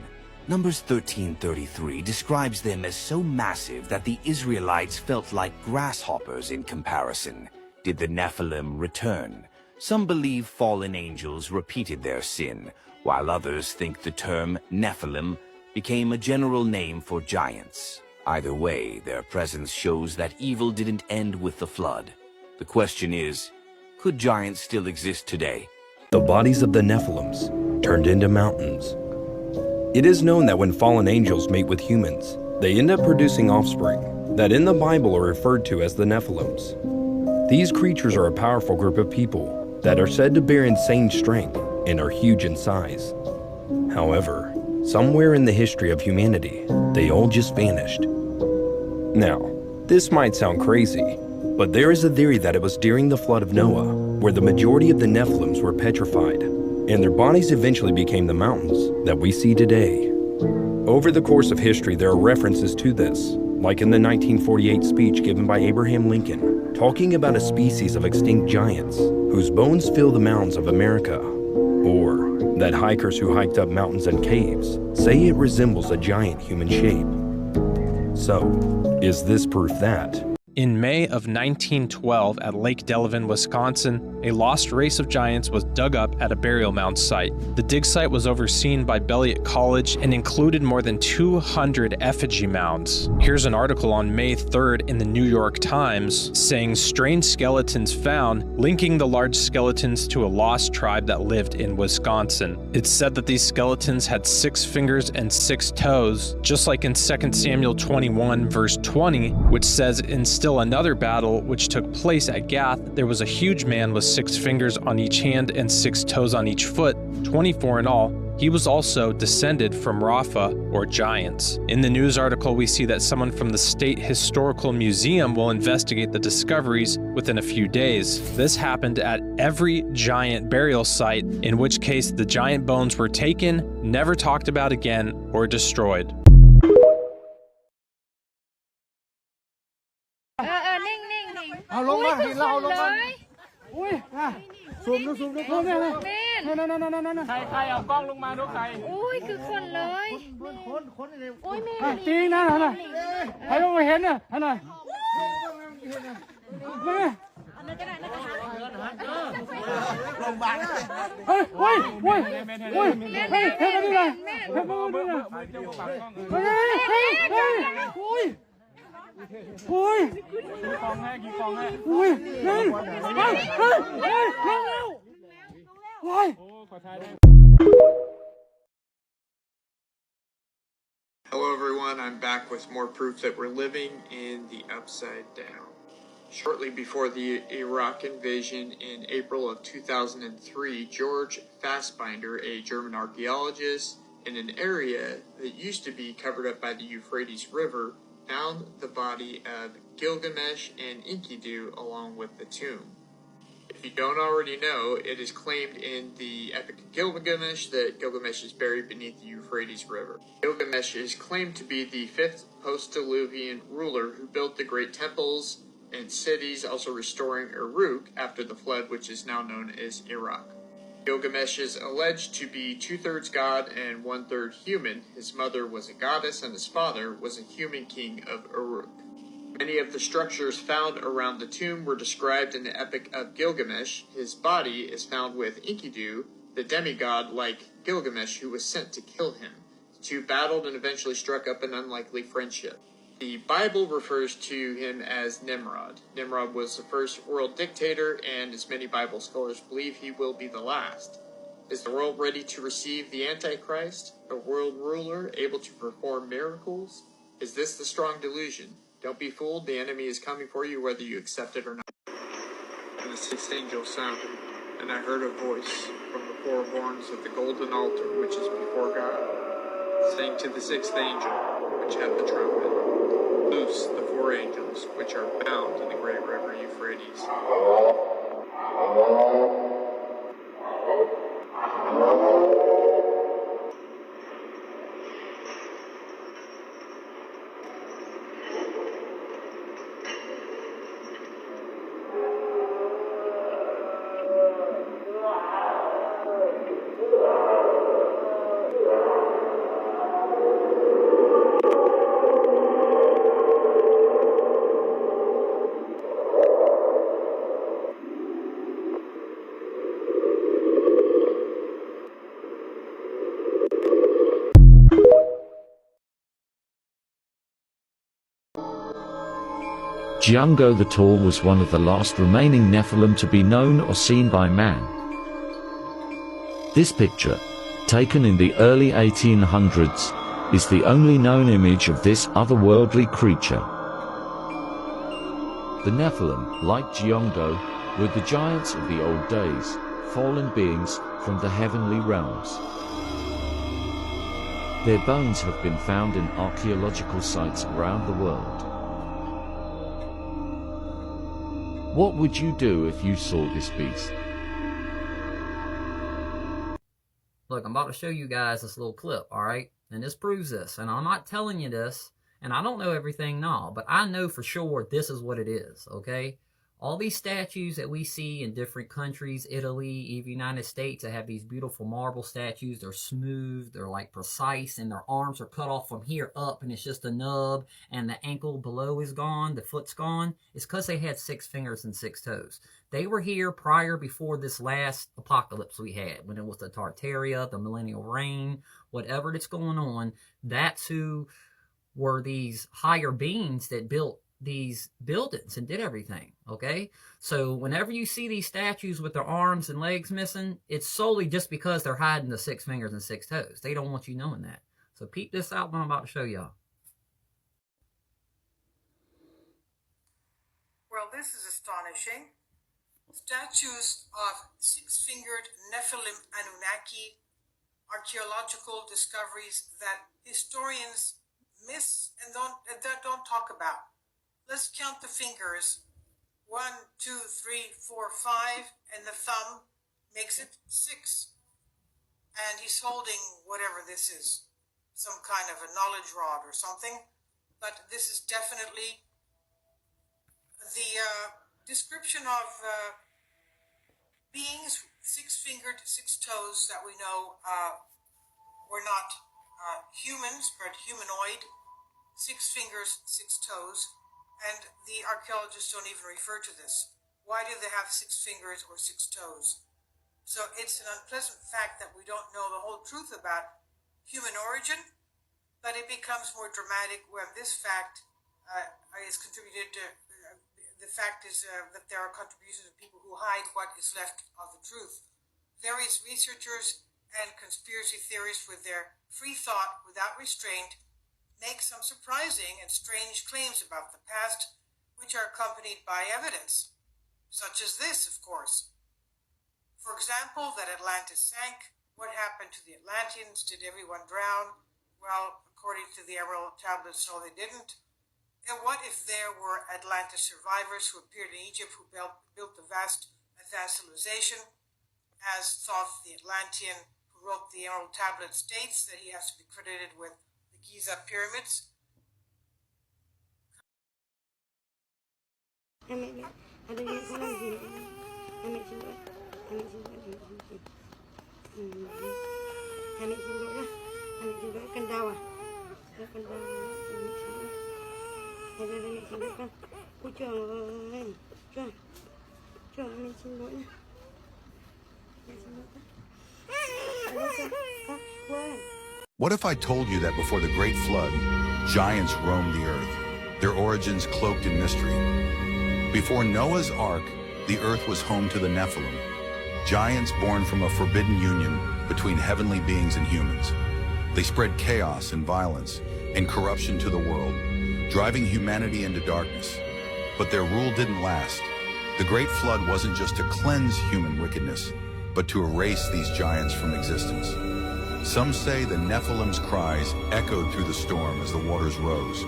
Numbers 13:33 describes them as so massive that the Israelites felt like grasshoppers in comparison. Did the Nephilim return? Some believe fallen angels repeated their sin, while others think the term Nephilim became a general name for giants. Either way, their presence shows that evil didn't end with the flood. The question is, could giants still exist today? The bodies of the Nephilims turned into mountains. It is known that when fallen angels mate with humans, they end up producing offspring that in the Bible are referred to as the Nephilims. These creatures are a powerful group of people that are said to bear insane strength and are huge in size. However, somewhere in the history of humanity, they all just vanished. Now, this might sound crazy, but there is a theory that it was during the flood of Noah, where the majority of the Nephilims were petrified, and their bodies eventually became the mountains that we see today. Over the course of history, there are references to this, like in the 1948 speech given by Abraham Lincoln, talking about a species of extinct giants whose bones fill the mountains of America, or that hikers who hiked up mountains and caves say it resembles a giant human shape. So, is this proof that? In May of 1912 at Lake Delavan, Wisconsin, a lost race of giants was dug up at a burial mound site. The dig site was overseen by Beloit College and included more than 200 effigy mounds. Here's an article on May 3rd in the New York Times saying strange skeletons found, linking the large skeletons to a lost tribe that lived in Wisconsin. It's said that these skeletons had 6 fingers and 6 toes, just like in 2 Samuel 21 verse 20, which says in still another battle which took place at Gath, there was a huge man with 6 fingers on each hand and 6 toes on each foot, 24 in all. He was also descended from Rapha, or giants. In the news article, we see that someone from the State Historical Museum will investigate the discoveries within a few days. This happened at every giant burial site, in which case the giant bones were taken, never talked about again, or destroyed. Hello everyone, I'm back with more proof that we're living in the Upside Down. Shortly before the Iraq invasion in April of 2003, George Fassbinder, a German archaeologist in an area that used to be covered up by the Euphrates River, found the body of Gilgamesh and Enkidu along with the tomb. If you don't already know, it is claimed in the Epic of Gilgamesh that Gilgamesh is buried beneath the Euphrates River. Gilgamesh is claimed to be the fifth post-Diluvian ruler who built the great temples and cities, also restoring Uruk after the flood, which is now known as Iraq. Gilgamesh is alleged to be 2/3 god and 1/3 human. His mother was a goddess and his father was a human king of Uruk. Many of the structures found around the tomb were described in the Epic of Gilgamesh. His body is found with Enkidu, the demigod like Gilgamesh who was sent to kill him. The two battled and eventually struck up an unlikely friendship. The Bible refers to him as Nimrod. Nimrod was the first world dictator, and as many Bible scholars believe, he will be the last. Is the world ready to receive the Antichrist, a world ruler able to perform miracles? Is this the strong delusion? Don't be fooled, the enemy is coming for you whether you accept it or not. And the sixth angel sounded, and I heard a voice from the four horns of the golden altar which is before God, saying to the sixth angel, which had the trumpet, loose the four angels which are bound in the great river Euphrates. Django the Tall was one of the last remaining Nephilim to be known or seen by man. This picture, taken in the early 1800s, is the only known image of this otherworldly creature. The Nephilim, like Django, were the giants of the old days, fallen beings from the heavenly realms. Their bones have been found in archaeological sites around the world. What would you do if you saw this beast? Look, I'm about to show you guys this little clip, alright? And this proves this. And I'm not telling you this, and I don't know everything now, but I know for sure this is what it is, okay? All these statues that we see in different countries, Italy, even United States, that have these beautiful marble statues. They're smooth, they're like precise, and their arms are cut off from here up, and it's just a nub, and the ankle below is gone, the foot's gone. It's because they had 6 fingers and 6 toes. They were here before this last apocalypse we had, when it was the Tartaria, the millennial reign, whatever that's going on. That's who were these higher beings that built these buildings and did everything, okay? So whenever you see these statues with their arms and legs missing, it's solely just because they're hiding the 6 fingers and 6 toes. They don't want you knowing that. So peep this out what I'm about to show y'all. Well, this is astonishing. Statues of 6-fingered Nephilim Anunnaki, archaeological discoveries that historians miss and don't talk about. Let's count the fingers. 1, 2, 3, 4, 5, and the thumb makes it 6. And he's holding whatever this is, some kind of a knowledge rod or something. But this is definitely the description of beings, 6-fingered, 6 toes that we know were not humans, but humanoid, 6 fingers, 6 toes. And the archaeologists don't even refer to this. Why do they have 6 fingers or 6 toes? So it's an unpleasant fact that we don't know the whole truth about human origin, but it becomes more dramatic when this fact is contributed to. The fact is that there are contributions of people who hide what is left of the truth. Various researchers and conspiracy theorists with their free thought without restraint make some surprising and strange claims about the past, which are accompanied by evidence, such as this, of course. For example, that Atlantis sank. What happened to the Atlanteans? Did everyone drown? Well, according to the Emerald Tablets, no, they didn't. And what if there were Atlantis survivors who appeared in Egypt who built the vast advanced civilization, as thought the Atlantean who wrote the Emerald Tablet states that he has to be credited with the Giza pyramids? What if I told you that before the Great Flood, giants roamed the earth, their origins cloaked in mystery? Before Noah's Ark, the earth was home to the Nephilim, giants born from a forbidden union between heavenly beings and humans. They spread chaos and violence and corruption to the world, driving humanity into darkness. But their rule didn't last. The Great Flood wasn't just to cleanse human wickedness, but to erase these giants from existence. Some say the Nephilim's cries echoed through the storm as the waters rose,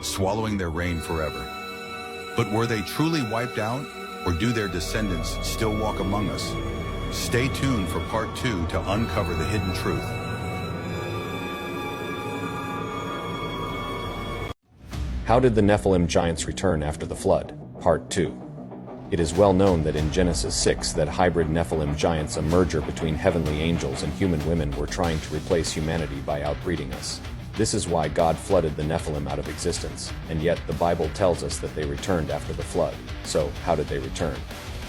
swallowing their reign forever. But were they truly wiped out, or do their descendants still walk among us? Stay tuned for part 2 to uncover the hidden truth. How did the Nephilim giants return after the flood? Part 2. It is well known that in Genesis 6 that hybrid Nephilim giants, a merger between heavenly angels and human women, were trying to replace humanity by outbreeding us. This is why God flooded the Nephilim out of existence, and yet the Bible tells us that they returned after the flood. So, how did they return?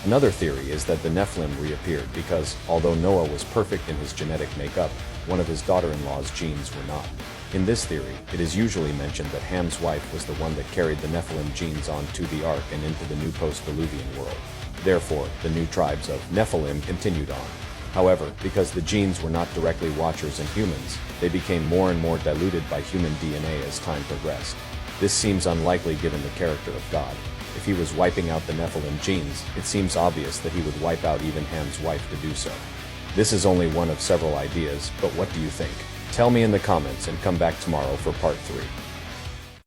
Another theory is that the Nephilim reappeared because, although Noah was perfect in his genetic makeup, one of his daughter-in-law's genes were not. In this theory, it is usually mentioned that Ham's wife was the one that carried the Nephilim genes onto the ark and into the new post-Diluvian world. Therefore, the new tribes of Nephilim continued on. However, because the genes were not directly watchers in humans, they became more and more diluted by human DNA as time progressed. This seems unlikely given the character of God. If he was wiping out the Nephilim genes, it seems obvious that he would wipe out even Ham's wife to do so. This is only one of several ideas, but what do you think? Tell me in the comments and come back tomorrow for part 3.